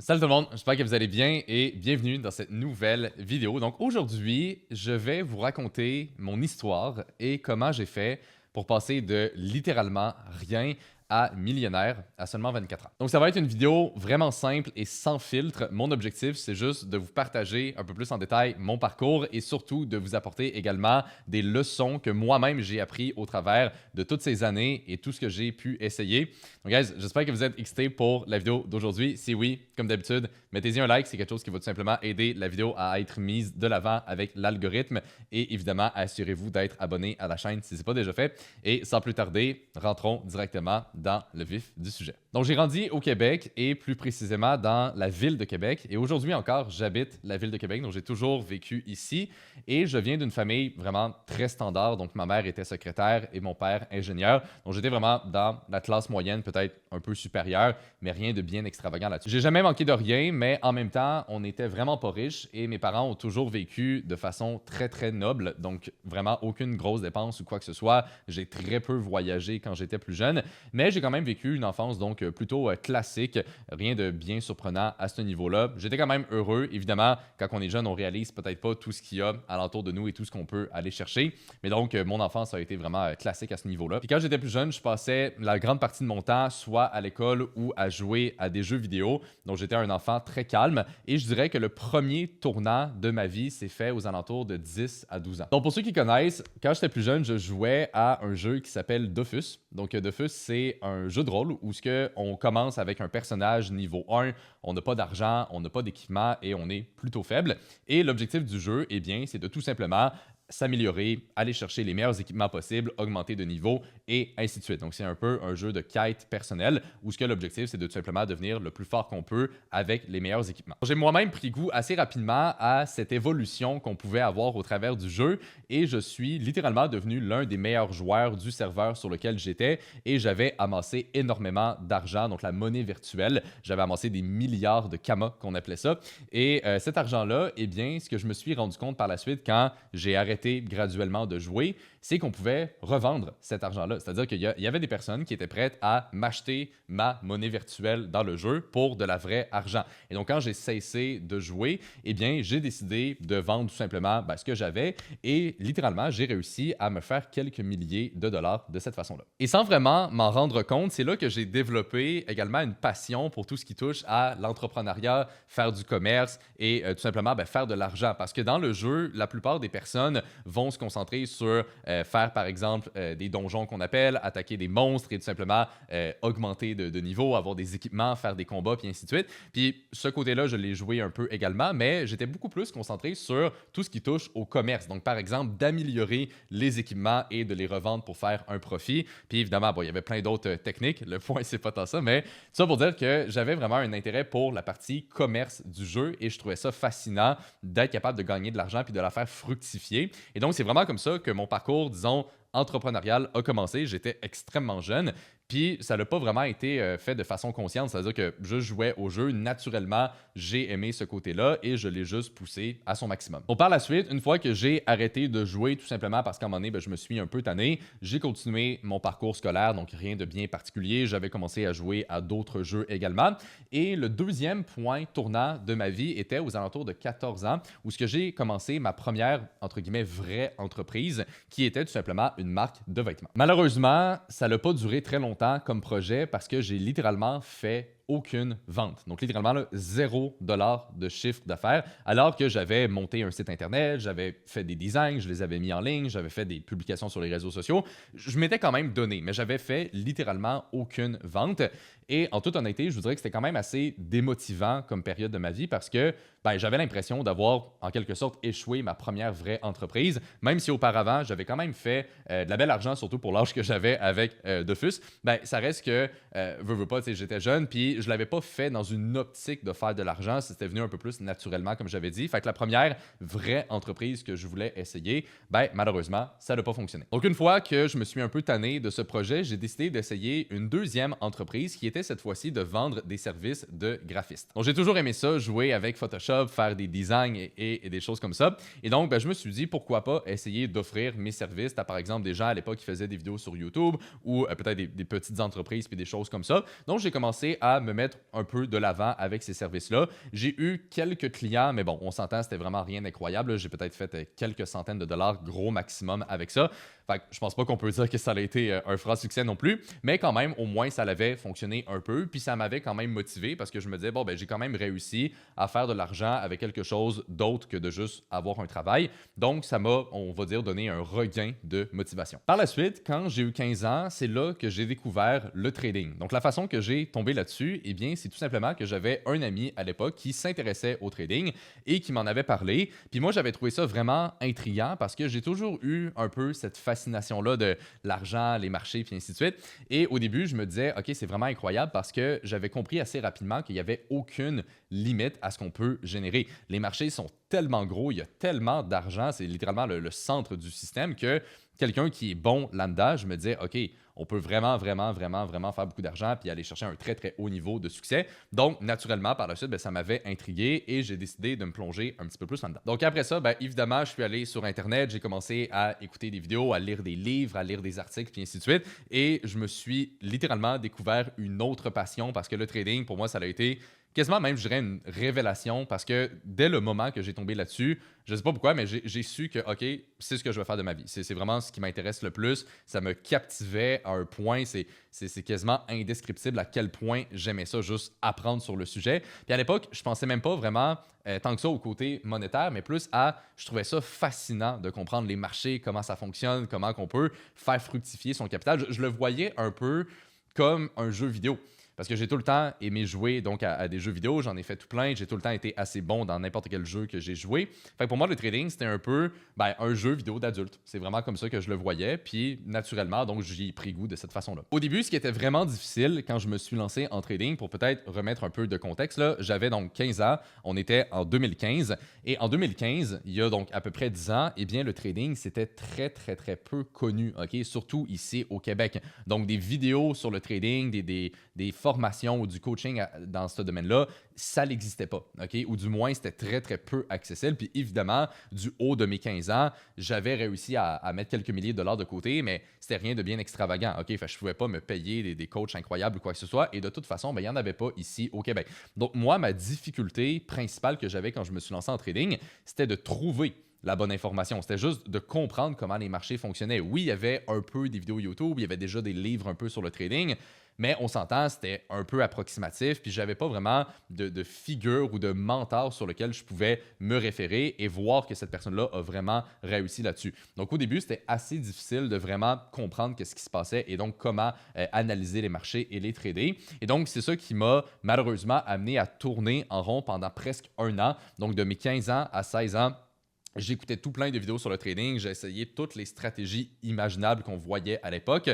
Salut tout le monde, j'espère que vous allez bien et bienvenue dans cette nouvelle vidéo. Donc aujourd'hui, je vais vous raconter mon histoire et comment j'ai fait pour passer de littéralement rien à millionnaire à seulement 24 ans. Donc ça va être une vidéo vraiment simple et sans filtre. Mon objectif, c'est juste de vous partager un peu plus en détail mon parcours et surtout de vous apporter également des leçons que moi-même j'ai appris au travers de toutes ces années et tout ce que j'ai pu essayer. Donc guys, j'espère que vous êtes excités pour la vidéo d'aujourd'hui. Si oui, comme d'habitude, mettez-y un like, c'est quelque chose qui va tout simplement aider la vidéo à être mise de l'avant avec l'algorithme et évidemment, assurez-vous d'être abonné à la chaîne si ce n'est pas déjà fait. Et sans plus tarder, rentrons directement dans le vif du sujet. Donc j'ai grandi au Québec et plus précisément dans la ville de Québec et aujourd'hui encore, j'habite la ville de Québec, donc j'ai toujours vécu ici et je viens d'une famille vraiment très standard, donc ma mère était secrétaire et mon père ingénieur, donc j'étais vraiment dans la classe moyenne, peut-être un peu supérieure, mais rien de bien extravagant là-dessus. J'ai jamais manqué de rien, mais en même temps, on n'était vraiment pas riches et mes parents ont toujours vécu de façon très très noble, donc vraiment aucune grosse dépense ou quoi que ce soit. J'ai très peu voyagé quand j'étais plus jeune, mais j'ai quand même vécu une enfance donc plutôt classique, rien de bien surprenant à ce niveau-là. J'étais quand même heureux, évidemment, quand on est jeune, on réalise peut-être pas tout ce qu'il y a alentour de nous et tout ce qu'on peut aller chercher, mais donc mon enfance a été vraiment classique à ce niveau-là. Puis quand j'étais plus jeune, je passais la grande partie de mon temps soit à l'école ou à jouer à des jeux vidéo, donc j'étais un enfant très calme et je dirais que le premier tournant de ma vie s'est fait aux alentours de 10 à 12 ans. Donc pour ceux qui connaissent, quand j'étais plus jeune, je jouais à un jeu qui s'appelle Dofus. Donc Dofus, c'est un jeu de rôle où on commence avec un personnage niveau 1, on n'a pas d'argent, on n'a pas d'équipement et on est plutôt faible. Et l'objectif du jeu, eh bien, c'est de tout simplement s'améliorer, aller chercher les meilleurs équipements possibles, augmenter de niveau et ainsi de suite. Donc, c'est un peu un jeu de quête personnelle où ce que l'objectif, c'est de tout simplement devenir le plus fort qu'on peut avec les meilleurs équipements. J'ai moi-même pris goût assez rapidement à cette évolution qu'on pouvait avoir au travers du jeu et je suis littéralement devenu l'un des meilleurs joueurs du serveur sur lequel j'étais et j'avais amassé énormément d'argent, donc la monnaie virtuelle. J'avais amassé des milliards de kamas, qu'on appelait ça. Et cet argent-là, eh bien, ce que je me suis rendu compte par la suite quand j'ai arrêté graduellement de jouer, c'est qu'on pouvait revendre cet argent-là. C'est-à-dire qu'il y avait des personnes qui étaient prêtes à m'acheter ma monnaie virtuelle dans le jeu pour de la vraie argent. Et donc, quand j'ai cessé de jouer, eh bien, j'ai décidé de vendre tout simplement ce que j'avais et littéralement, j'ai réussi à me faire quelques milliers de dollars de cette façon-là. Et sans vraiment m'en rendre compte, c'est là que j'ai développé également une passion pour tout ce qui touche à l'entrepreneuriat, faire du commerce et tout simplement faire de l'argent. Parce que dans le jeu, la plupart des personnes vont se concentrer sur faire, par exemple, des donjons qu'on appelle, attaquer des monstres et tout simplement augmenter de niveau, avoir des équipements, faire des combats, puis ainsi de suite. Puis ce côté-là, je l'ai joué un peu également, mais j'étais beaucoup plus concentré sur tout ce qui touche au commerce. Donc, par exemple, d'améliorer les équipements et de les revendre pour faire un profit. Puis évidemment, il y avait plein d'autres techniques. Le point, c'est pas tant ça, mais ça pour dire que j'avais vraiment un intérêt pour la partie commerce du jeu et je trouvais ça fascinant d'être capable de gagner de l'argent puis de la faire fructifier. Et donc, c'est vraiment comme ça que mon parcours, disons, entrepreneurial a commencé. J'étais extrêmement jeune. Puis ça n'a pas vraiment été fait de façon consciente, c'est-à-dire que je jouais au jeu naturellement, j'ai aimé ce côté-là et je l'ai juste poussé à son maximum. Donc par la suite, une fois que j'ai arrêté de jouer tout simplement parce qu'à un moment donné, je me suis un peu tanné, j'ai continué mon parcours scolaire, donc rien de bien particulier. J'avais commencé à jouer à d'autres jeux également. Et le deuxième point tournant de ma vie était aux alentours de 14 ans, où ce que j'ai commencé ma première, entre guillemets, vraie entreprise, qui était tout simplement une marque de vêtements. Malheureusement, ça n'a pas duré très longtemps comme projet parce que j'ai littéralement fait aucune vente. Donc, littéralement, là, $0 de chiffre d'affaires, alors que j'avais monté un site Internet, j'avais fait des designs, je les avais mis en ligne, j'avais fait des publications sur les réseaux sociaux. Je m'étais quand même donné, mais j'avais fait littéralement aucune vente. Et en toute honnêteté, je vous dirais que c'était quand même assez démotivant comme période de ma vie parce que j'avais l'impression d'avoir, en quelque sorte, échoué ma première vraie entreprise, même si auparavant, j'avais quand même fait de la belle argent, surtout pour l'âge que j'avais avec Dofus. Ça reste que, veux pas, j'étais jeune, puis je l'avais pas fait dans une optique de faire de l'argent, c'était venu un peu plus naturellement, comme j'avais dit. Fait que la première vraie entreprise que je voulais essayer, malheureusement, ça n'a pas fonctionné. Donc, une fois que je me suis un peu tanné de ce projet, j'ai décidé d'essayer une deuxième entreprise qui était cette fois-ci de vendre des services de graphiste. Donc, j'ai toujours aimé ça, jouer avec Photoshop, faire des designs et des choses comme ça. Et donc, je me suis dit, pourquoi pas essayer d'offrir mes services à, par exemple, des gens à l'époque qui faisaient des vidéos sur YouTube ou peut-être des petites entreprises puis des choses comme ça. Donc, j'ai commencé à me me mettre un peu de l'avant avec ces services-là. J'ai eu quelques clients, mais bon, on s'entend, c'était vraiment rien d'incroyable. J'ai peut-être fait quelques centaines de dollars, gros maximum avec ça. Fait que je pense pas qu'on peut dire que ça a été un franc succès non plus, mais quand même, au moins, ça l'avait fonctionné un peu, puis ça m'avait quand même motivé parce que je me disais, bon, ben, j'ai quand même réussi à faire de l'argent avec quelque chose d'autre que de juste avoir un travail. Donc, ça m'a, on va dire, donné un regain de motivation. Par la suite, quand j'ai eu 15 ans, c'est là que j'ai découvert le trading. Donc, la façon que j'ai tombé là-dessus, eh bien, c'est tout simplement que j'avais un ami à l'époque qui s'intéressait au trading et qui m'en avait parlé. Puis moi, j'avais trouvé ça vraiment intriguant parce que j'ai toujours eu un peu cette fascination-là de l'argent, les marchés, puis ainsi de suite. Et au début, je me disais, OK, c'est vraiment incroyable parce que j'avais compris assez rapidement qu'il n'y avait aucune limite à ce qu'on peut générer. Les marchés sont tellement gros, il y a tellement d'argent, c'est littéralement le centre du système que quelqu'un qui est bon là-dedans, je me disais, OK, on peut vraiment faire beaucoup d'argent puis aller chercher un très, très haut niveau de succès. Donc, naturellement, par la suite, ça m'avait intrigué et j'ai décidé de me plonger un petit peu plus là-dedans. Donc, après ça, évidemment, je suis allé sur Internet, j'ai commencé à écouter des vidéos, à lire des livres, à lire des articles, puis ainsi de suite. Et je me suis littéralement découvert une autre passion parce que le trading, pour moi, ça a été quasiment même, je dirais, une révélation parce que dès le moment que j'ai tombé là-dessus, je ne sais pas pourquoi, mais j'ai su que, OK, c'est ce que je veux faire de ma vie. C'est vraiment ce qui m'intéresse le plus. Ça me captivait à un point. C'est quasiment indescriptible à quel point j'aimais ça, juste apprendre sur le sujet. Puis à l'époque, je pensais même pas vraiment tant que ça au côté monétaire, mais plus à, je trouvais ça fascinant de comprendre les marchés, comment ça fonctionne, comment on peut faire fructifier son capital. Je le voyais un peu comme un jeu vidéo. Parce que j'ai tout le temps aimé jouer donc à des jeux vidéo, j'en ai fait tout plein, j'ai tout le temps été assez bon dans n'importe quel jeu que j'ai joué. Fait que pour moi, le trading, c'était un peu un jeu vidéo d'adulte. C'est vraiment comme ça que je le voyais, puis naturellement, donc j'y ai pris goût de cette façon-là. Au début, ce qui était vraiment difficile quand je me suis lancé en trading, pour peut-être remettre un peu de contexte, là, j'avais donc 15 ans, on était en 2015, et en 2015, il y a donc à peu près 10 ans, eh bien le trading, c'était très, très, très peu connu, ok? Surtout ici au Québec. Donc des vidéos sur le trading, des formation ou du coaching dans ce domaine-là, ça n'existait pas, OK? Ou du moins, c'était très, très peu accessible. Puis évidemment, du haut de mes 15 ans, j'avais réussi à mettre quelques milliers de dollars de côté, mais c'était rien de bien extravagant, OK? Fait que je ne pouvais pas me payer des coachs incroyables ou quoi que ce soit. Et de toute façon, il n'y en avait pas ici au Québec. Donc moi, ma difficulté principale que j'avais quand je me suis lancé en trading, c'était de trouver la bonne information. C'était juste de comprendre comment les marchés fonctionnaient. Oui, il y avait un peu des vidéos YouTube, il y avait déjà des livres un peu sur le trading, mais on s'entend, c'était un peu approximatif, puis j'avais pas vraiment de figure ou de mentor sur lequel je pouvais me référer et voir que cette personne-là a vraiment réussi là-dessus. Donc au début, c'était assez difficile de vraiment comprendre qu'est-ce qui se passait et donc comment analyser les marchés et les trader. Et donc c'est ça qui m'a malheureusement amené à tourner en rond pendant presque un an, donc de mes 15 ans à 16 ans. J'écoutais tout plein de vidéos sur le trading, j'ai essayé toutes les stratégies imaginables qu'on voyait à l'époque.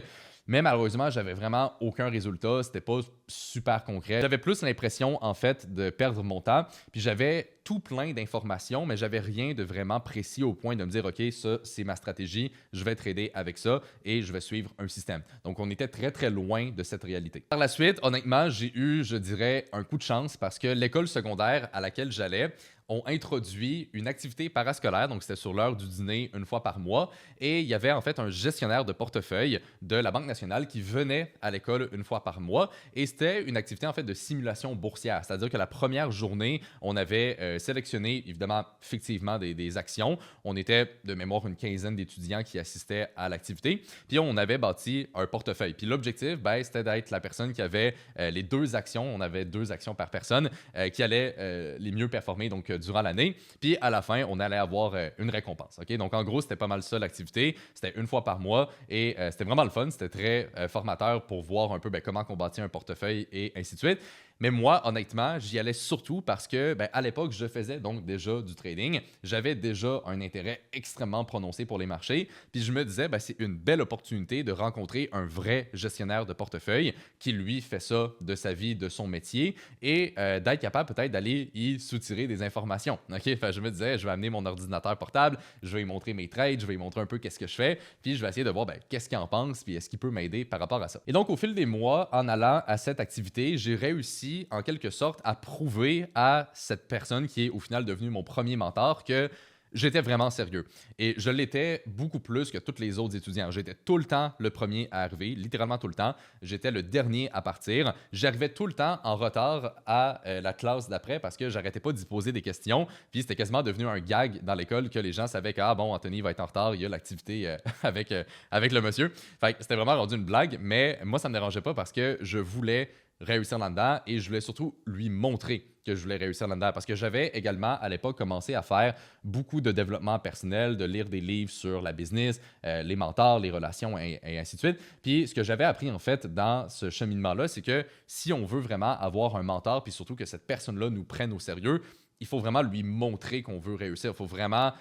Mais malheureusement, j'avais vraiment aucun résultat. C'était pas super concret. J'avais plus l'impression, en fait, de perdre mon temps. Puis j'avais tout plein d'informations, mais j'avais rien de vraiment précis au point de me dire, OK, ça, c'est ma stratégie. Je vais trader avec ça et je vais suivre un système. Donc, on était très, très loin de cette réalité. Par la suite, honnêtement, j'ai eu, je dirais, un coup de chance parce que l'école secondaire à laquelle j'allais ont introduit une activité parascolaire, donc c'était sur l'heure du dîner une fois par mois, et il y avait en fait un gestionnaire de portefeuille de la Banque nationale qui venait à l'école une fois par mois, et c'était une activité en fait de simulation boursière, c'est-à-dire que la première journée, on avait sélectionné évidemment fictivement des actions, on était de mémoire une quinzaine d'étudiants qui assistaient à l'activité, puis on avait bâti un portefeuille, puis l'objectif, c'était d'être la personne qui avait les deux actions, on avait deux actions par personne, qui allait les mieux performer, donc durant l'année. Puis à la fin, on allait avoir une récompense. OK? Donc en gros, c'était pas mal ça l'activité. C'était une fois par mois et c'était vraiment le fun. C'était très formateur pour voir un peu comment on bâtit un portefeuille et ainsi de suite. Mais moi, honnêtement, j'y allais surtout parce que, à l'époque, je faisais donc déjà du trading. J'avais déjà un intérêt extrêmement prononcé pour les marchés. Puis je me disais, c'est une belle opportunité de rencontrer un vrai gestionnaire de portefeuille qui, lui, fait ça de sa vie, de son métier et d'être capable peut-être d'aller y soutirer des informations. OK? Enfin, je me disais, je vais amener mon ordinateur portable, je vais lui montrer mes trades, je vais lui montrer un peu qu'est-ce que je fais, puis je vais essayer de voir qu'est-ce qu'il en pense, puis est-ce qu'il peut m'aider par rapport à ça. Et donc, au fil des mois, en allant à cette activité, j'ai réussi en quelque sorte à prouver à cette personne qui est au final devenue mon premier mentor que j'étais vraiment sérieux. Et je l'étais beaucoup plus que tous les autres étudiants. J'étais tout le temps le premier à arriver, littéralement tout le temps. J'étais le dernier à partir. J'arrivais tout le temps en retard à la classe d'après parce que j'arrêtais pas d'y poser des questions. Puis c'était quasiment devenu un gag dans l'école que les gens savaient que, ah bon, Anthony va être en retard, il y a l'activité avec le monsieur. Fait que c'était vraiment rendu une blague, mais moi, ça me dérangeait pas parce que je voulais réussir là-dedans et je voulais surtout lui montrer que je voulais réussir là-dedans parce que j'avais également à l'époque commencé à faire beaucoup de développement personnel, de lire des livres sur la business, les mentors, les relations et ainsi de suite. Puis ce que j'avais appris en fait dans ce cheminement-là, c'est que si on veut vraiment avoir un mentor, puis surtout que cette personne-là nous prenne au sérieux, il faut vraiment lui montrer qu'on veut réussir. Il faut vraiment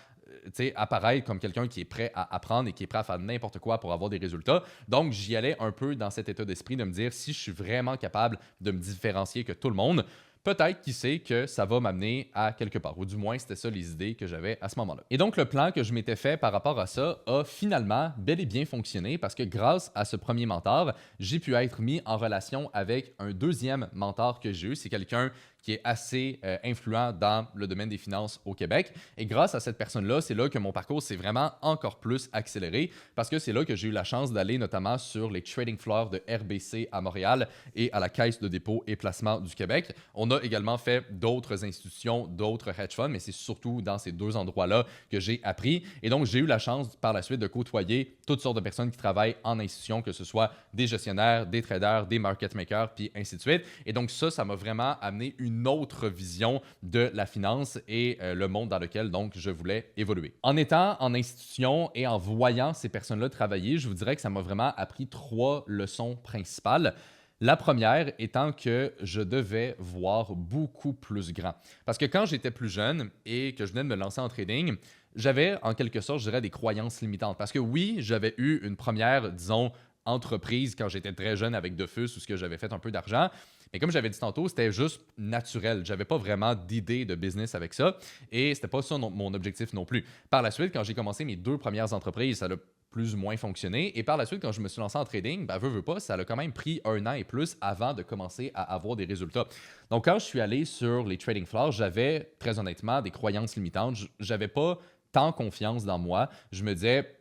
apparaître comme quelqu'un qui est prêt à apprendre et qui est prêt à faire n'importe quoi pour avoir des résultats. Donc, j'y allais un peu dans cet état d'esprit de me dire si je suis vraiment capable de me différencier que tout le monde, peut-être qui sait que ça va m'amener à quelque part. Ou du moins, c'était ça les idées que j'avais à ce moment-là. Et donc, le plan que je m'étais fait par rapport à ça a finalement bel et bien fonctionné parce que grâce à ce premier mentor, j'ai pu être mis en relation avec un deuxième mentor que j'ai eu. C'est quelqu'un qui est assez influent dans le domaine des finances au Québec. Et grâce à cette personne-là, c'est là que mon parcours s'est vraiment encore plus accéléré parce que c'est là que j'ai eu la chance d'aller notamment sur les trading floors de RBC à Montréal et à la Caisse de dépôt et placement du Québec. On a également fait d'autres institutions, d'autres hedge funds, mais c'est surtout dans ces deux endroits-là que j'ai appris. Et donc, j'ai eu la chance par la suite de côtoyer toutes sortes de personnes qui travaillent en institution, que ce soit des gestionnaires, des traders, des market makers, puis ainsi de suite. Et donc, ça m'a vraiment amené une autre vision de la finance et le monde dans lequel donc je voulais évoluer. En étant en institution et en voyant ces personnes-là travailler, je vous dirais que ça m'a vraiment appris 3 leçons principales. La première étant que je devais voir beaucoup plus grand. Parce que quand j'étais plus jeune et que je venais de me lancer en trading, j'avais en quelque sorte, je dirais, des croyances limitantes. Parce que oui, j'avais eu une première, disons, entreprise quand j'étais très jeune avec Defus où ce que j'avais fait un peu d'argent. Mais comme j'avais dit tantôt, c'était juste naturel. J'avais pas vraiment d'idée de business avec ça et c'était pas ça mon objectif non plus. Par la suite, quand j'ai commencé mes 2 premières entreprises, ça a plus ou moins fonctionné. Et par la suite, quand je me suis lancé en trading, veux pas, ça a quand même pris 1 an et plus avant de commencer à avoir des résultats. Donc, quand je suis allé sur les trading floors, j'avais très honnêtement des croyances limitantes. J'avais pas tant confiance dans moi. Je me disais,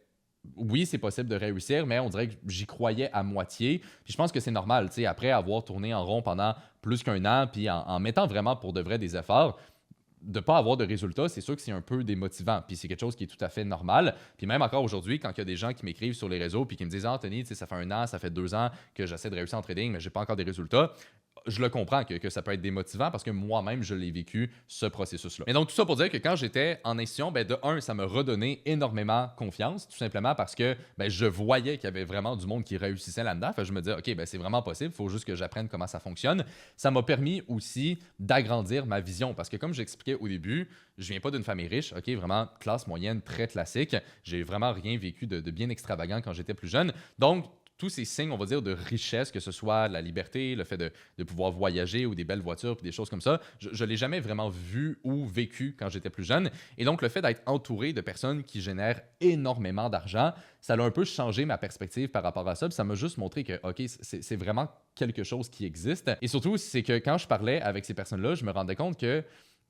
oui, c'est possible de réussir, mais on dirait que j'y croyais à moitié. Puis je pense que c'est normal, tu sais, après avoir tourné en rond pendant plus qu'un an, puis en mettant vraiment pour de vrai des efforts, de ne pas avoir de résultats, c'est sûr que c'est un peu démotivant. Puis c'est quelque chose qui est tout à fait normal. Puis même encore aujourd'hui, quand il y a des gens qui m'écrivent sur les réseaux puis qui me disent ah, Anthony, ça fait 1 an, ça fait 2 ans que j'essaie de réussir en trading, mais je n'ai pas encore des résultats. Je le comprends que ça peut être démotivant parce que moi-même, je l'ai vécu, ce processus-là. Mais donc, tout ça pour dire que quand j'étais en institution, de un, ça me redonnait énormément confiance, tout simplement parce que je voyais qu'il y avait vraiment du monde qui réussissait là-dedans. Fait que je me disais, OK, c'est vraiment possible, il faut juste que j'apprenne comment ça fonctionne. Ça m'a permis aussi d'agrandir ma vision parce que, comme j'expliquais au début, je viens pas d'une famille riche, OK, vraiment classe moyenne, très classique. J'ai vraiment rien vécu de bien extravagant quand j'étais plus jeune. Donc, tous ces signes, on va dire, de richesse, que ce soit la liberté, le fait de pouvoir voyager ou des belles voitures, puis des choses comme ça, je ne l'ai jamais vraiment vu ou vécu quand j'étais plus jeune. Et donc, le fait d'être entouré de personnes qui génèrent énormément d'argent, ça a un peu changé ma perspective par rapport à ça. Puis ça m'a juste montré que, OK, c'est vraiment quelque chose qui existe. Et surtout, c'est que quand je parlais avec ces personnes-là, je me rendais compte que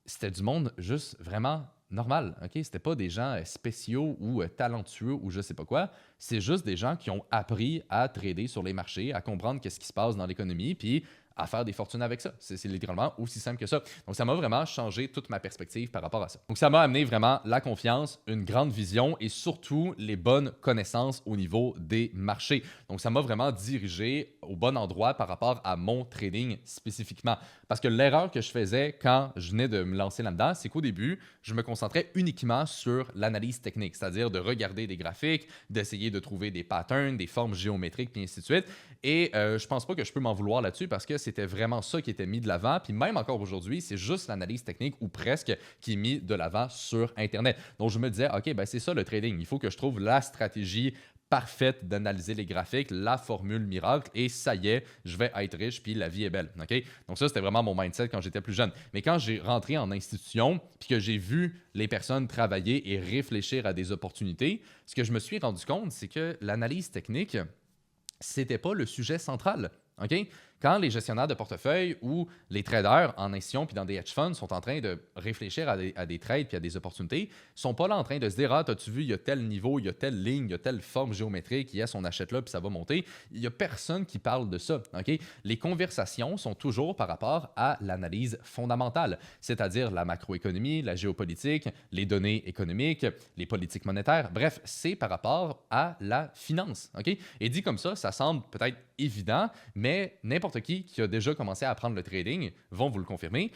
c'était du monde juste vraiment normal, OK? C'était pas des gens spéciaux ou talentueux ou je sais pas quoi. C'est juste des gens qui ont appris à trader sur les marchés, à comprendre qu'est-ce qui se passe dans l'économie, puis à faire des fortunes avec ça. C'est littéralement aussi simple que ça. Donc, ça m'a vraiment changé toute ma perspective par rapport à ça. Donc, ça m'a amené vraiment la confiance, une grande vision et surtout les bonnes connaissances au niveau des marchés. Donc, ça m'a vraiment dirigé au bon endroit par rapport à mon trading spécifiquement. Parce que l'erreur que je faisais quand je venais de me lancer là-dedans, c'est qu'au début, je me concentrais uniquement sur l'analyse technique, c'est-à-dire de regarder des graphiques, d'essayer de trouver des patterns, des formes géométriques, puis ainsi de suite. Et je pense pas que je peux m'en vouloir là-dessus parce que c'était vraiment ça qui était mis de l'avant. Puis même encore aujourd'hui, c'est juste l'analyse technique ou presque qui est mis de l'avant sur Internet. Donc je me disais, OK, c'est ça le trading. Il faut que je trouve la stratégie parfaite d'analyser les graphiques, la formule miracle, et ça y est, je vais être riche, puis la vie est belle. OK? Donc ça, c'était vraiment mon mindset quand j'étais plus jeune. Mais quand j'ai rentré en institution, puis que j'ai vu les personnes travailler et réfléchir à des opportunités, ce que je me suis rendu compte, c'est que l'analyse technique, c'était pas le sujet central. OK? Quand les gestionnaires de portefeuille ou les traders en institution puis dans des hedge funds sont en train de réfléchir à des trades puis à des opportunités, ils ne sont pas là en train de se dire « Ah, t'as-tu vu, il y a tel niveau, il y a telle ligne, il y a telle forme géométrique, yes, on achète là puis ça va monter. » Il n'y a personne qui parle de ça. Okay? Les conversations sont toujours par rapport à l'analyse fondamentale, c'est-à-dire la macroéconomie, la géopolitique, les données économiques, les politiques monétaires. Bref, c'est par rapport à la finance. Okay? Et dit comme ça semble peut-être évident, mais n'importe qui a déjà commencé à apprendre le trading vont vous le confirmer.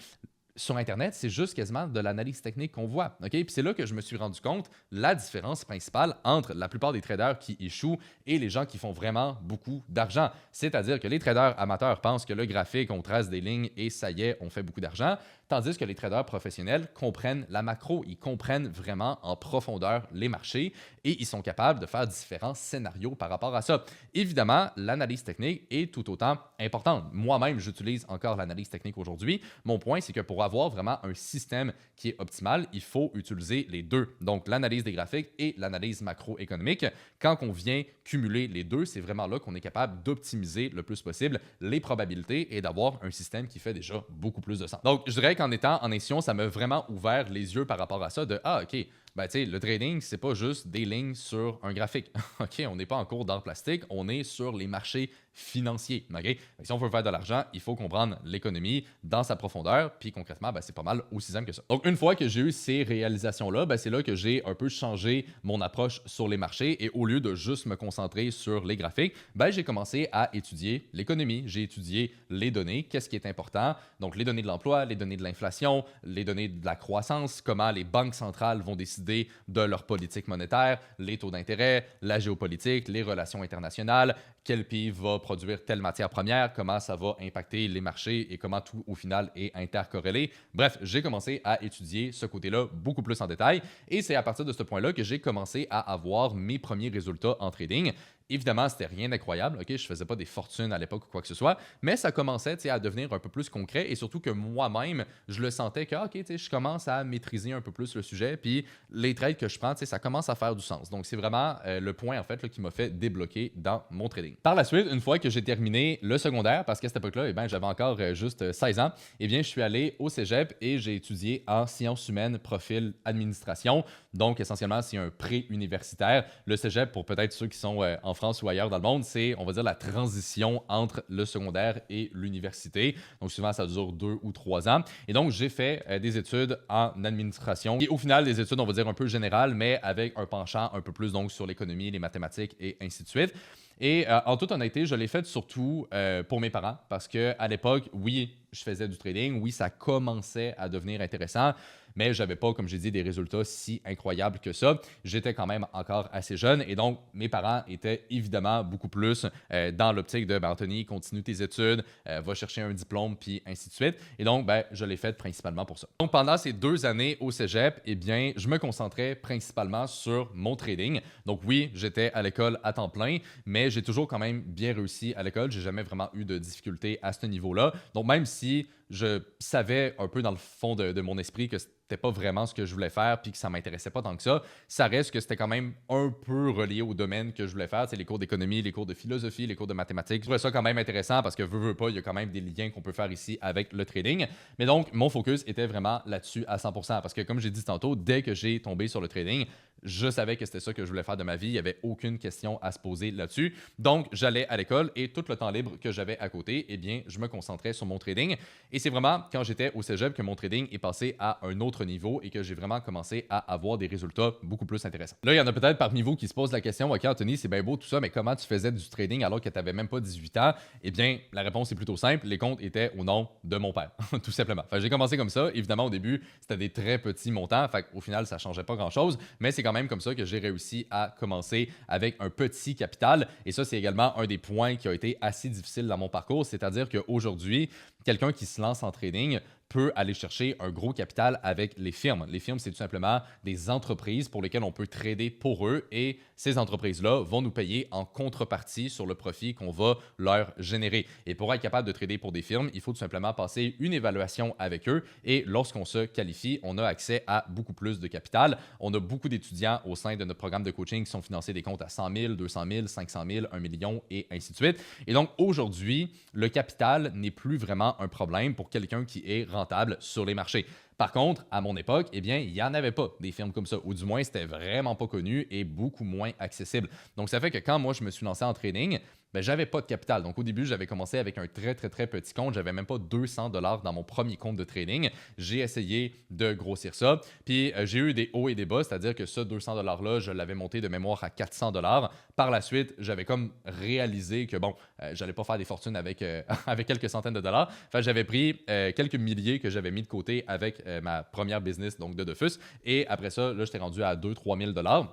Sur Internet, c'est juste quasiment de l'analyse technique qu'on voit. Okay? Puis c'est là que je me suis rendu compte la différence principale entre la plupart des traders qui échouent et les gens qui font vraiment beaucoup d'argent. C'est-à-dire que les traders amateurs pensent que le graphique, on trace des lignes et ça y est, on fait beaucoup d'argent. Tandis que les traders professionnels comprennent la macro, ils comprennent vraiment en profondeur les marchés et ils sont capables de faire différents scénarios par rapport à ça. Évidemment, l'analyse technique est tout autant importante. Moi-même, j'utilise encore l'analyse technique aujourd'hui. Mon point, c'est que pour avoir vraiment un système qui est optimal, il faut utiliser les deux. Donc, l'analyse des graphiques et l'analyse macroéconomique. Quand on vient cumuler les deux, c'est vraiment là qu'on est capable d'optimiser le plus possible les probabilités et d'avoir un système qui fait déjà beaucoup plus de sens. Donc, je dirais qu'en étant en institution, ça m'a vraiment ouvert les yeux par rapport à ça de « Ah, OK, ben, tu sais, le trading, c'est pas juste des lignes sur un graphique. OK, on n'est pas en cours d'art plastique, on est sur les marchés financiers. Okay? Si on veut faire de l'argent, il faut comprendre l'économie dans sa profondeur, puis concrètement, ben, c'est pas mal aussi simple que ça. Donc, une fois que j'ai eu ces réalisations-là, ben, c'est là que j'ai un peu changé mon approche sur les marchés et au lieu de juste me concentrer sur les graphiques, ben, j'ai commencé à étudier l'économie, j'ai étudié les données, qu'est-ce qui est important, donc les données de l'emploi, les données de l'inflation, les données de la croissance, comment les banques centrales vont décider de leur politique monétaire, les taux d'intérêt, la géopolitique, les relations internationales, quel pays va produire telle matière première, comment ça va impacter les marchés et comment tout au final est intercorrélé. Bref, j'ai commencé à étudier ce côté-là beaucoup plus en détail et c'est à partir de ce point-là que j'ai commencé à avoir mes premiers résultats en trading. Évidemment, c'était rien d'incroyable, ok? Je faisais pas des fortunes à l'époque ou quoi que ce soit, mais ça commençait à devenir un peu plus concret et surtout que moi-même, je le sentais que ok, je commence à maîtriser un peu plus le sujet, puis les trades que je prends, ça commence à faire du sens. Donc, c'est vraiment le point en fait là, qui m'a fait débloquer dans mon trading. Par la suite, une fois que j'ai terminé le secondaire, parce qu'à cette époque-là, eh j'avais encore juste 16 ans, je suis allé au cégep et j'ai étudié en sciences humaines, profil administration. Donc, essentiellement, c'est un pré-universitaire. Le cégep, pour peut-être ceux qui sont en France ou ailleurs dans le monde, c'est, on va dire, la transition entre le secondaire et l'université. Donc, souvent, ça dure 2 ou 3 ans. Et donc, j'ai fait des études en administration. Et au final, des études, on va dire, un peu générales, mais avec un penchant un peu plus donc sur l'économie, les mathématiques et ainsi de suite. Et en toute honnêteté, je l'ai fait surtout pour mes parents parce qu'à l'époque, oui, je faisais du trading, oui, ça commençait à devenir intéressant, mais je n'avais pas, comme j'ai dit, des résultats si incroyables que ça. J'étais quand même encore assez jeune et donc mes parents étaient évidemment beaucoup plus dans l'optique de ben, Anthony, continue tes études, va chercher un diplôme, puis ainsi de suite. Et donc, ben, je l'ai fait principalement pour ça. Donc, pendant ces 2 années au cégep, je me concentrais principalement sur mon trading. Donc, oui, j'étais à l'école à temps plein, mais j'ai toujours quand même bien réussi à l'école. J'ai jamais vraiment eu de difficultés à ce niveau-là. Donc, même si je savais un peu dans le fond de mon esprit que c'était pas vraiment ce que je voulais faire puis que ça m'intéressait pas tant que ça reste que c'était quand même un peu relié au domaine que je voulais faire. C'est les cours d'économie, les cours de philosophie, les cours de mathématiques. Je trouvais ça quand même intéressant parce que veux pas, il y a quand même des liens qu'on peut faire ici avec le trading. Mais donc, mon focus était vraiment là-dessus à 100% parce que comme j'ai dit tantôt, dès que j'ai tombé sur le trading, je savais que c'était ça que je voulais faire de ma vie. Il n'y avait aucune question à se poser là-dessus. Donc, j'allais à l'école et tout le temps libre que j'avais à côté, je me concentrais sur mon trading. Et c'est vraiment quand j'étais au cégep que mon trading est passé à un autre niveau et que j'ai vraiment commencé à avoir des résultats beaucoup plus intéressants. Là, il y en a peut-être parmi vous qui se posent la question, OK, Anthony, c'est bien beau tout ça, mais comment tu faisais du trading alors que tu n'avais même pas 18 ans? Eh bien, la réponse est plutôt simple. Les comptes étaient au nom de mon père, tout simplement. Enfin, j'ai commencé comme ça. Évidemment, au début, c'était des très petits montants. Fait au final, ça ne changeait pas grand-chose, mais c'est quand même comme ça que j'ai réussi à commencer avec un petit capital. Et ça, c'est également un des points qui a été assez difficile dans mon parcours, c'est-à-dire qu'aujourd'hui, quelqu'un qui se lance en trading peut aller chercher un gros capital avec les firmes. Les firmes, c'est tout simplement des entreprises pour lesquelles on peut trader pour eux et ces entreprises-là vont nous payer en contrepartie sur le profit qu'on va leur générer. Et pour être capable de trader pour des firmes, il faut tout simplement passer une évaluation avec eux et lorsqu'on se qualifie, on a accès à beaucoup plus de capital. On a beaucoup d'étudiants au sein de notre programme de coaching qui sont financés des comptes à 100 000, 200 000, 500 000, 1 million et ainsi de suite. Et donc aujourd'hui, le capital n'est plus vraiment un problème pour quelqu'un qui est rentable sur les marchés. Par contre, à mon époque, eh bien, il n'y en avait pas des firmes comme ça, ou du moins, c'était vraiment pas connu et beaucoup moins accessible. Donc, ça fait que quand moi, je me suis lancé en trading, ben, j'avais pas de capital. Donc, au début, j'avais commencé avec un très, très, très petit compte. J'avais même pas 200 dans mon premier compte de trading. J'ai essayé de grossir ça. Puis, j'ai eu des hauts et des bas, c'est-à-dire que ce 200 $-là, je l'avais monté de mémoire à 400 $. Par la suite, j'avais comme réalisé que, bon, j'allais pas faire des fortunes avec, avec quelques centaines de dollars. Enfin, j'avais pris quelques milliers que j'avais mis de côté avec ma première business, donc de Dofus. Et après ça, là, j'étais rendu à 2 000 $, 3 000 $.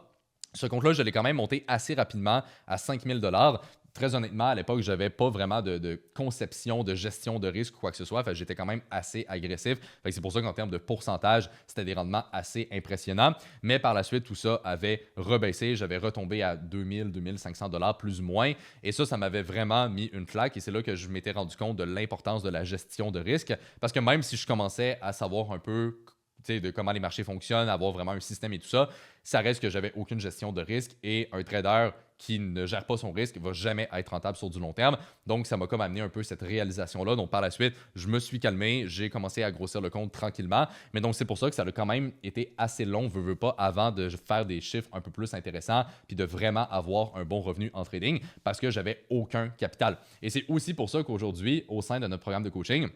Ce compte-là, je l'ai quand même monté assez rapidement à 5 000 $. Très honnêtement, à l'époque, je n'avais pas vraiment de conception, de gestion de risque ou quoi que ce soit. Fait, j'étais quand même assez agressif. Fait, c'est pour ça qu'en termes de pourcentage, c'était des rendements assez impressionnants. Mais par la suite, tout ça avait rebaissé. J'avais retombé à 2 000, 2 500 $ plus ou moins. Et ça m'avait vraiment mis une claque. Et c'est là que je m'étais rendu compte de l'importance de la gestion de risque. Parce que même si je commençais à savoir un peu de comment les marchés fonctionnent, avoir vraiment un système et tout ça, ça reste que j'avais aucune gestion de risque et un trader qui ne gère pas son risque ne va jamais être rentable sur du long terme. Donc, ça m'a comme amené un peu cette réalisation-là. Donc, par la suite, je me suis calmé, j'ai commencé à grossir le compte tranquillement. Mais donc, c'est pour ça que ça a quand même été assez long, veux pas, avant de faire des chiffres un peu plus intéressants puis de vraiment avoir un bon revenu en trading parce que j'avais aucun capital. Et c'est aussi pour ça qu'aujourd'hui, au sein de notre programme de coaching,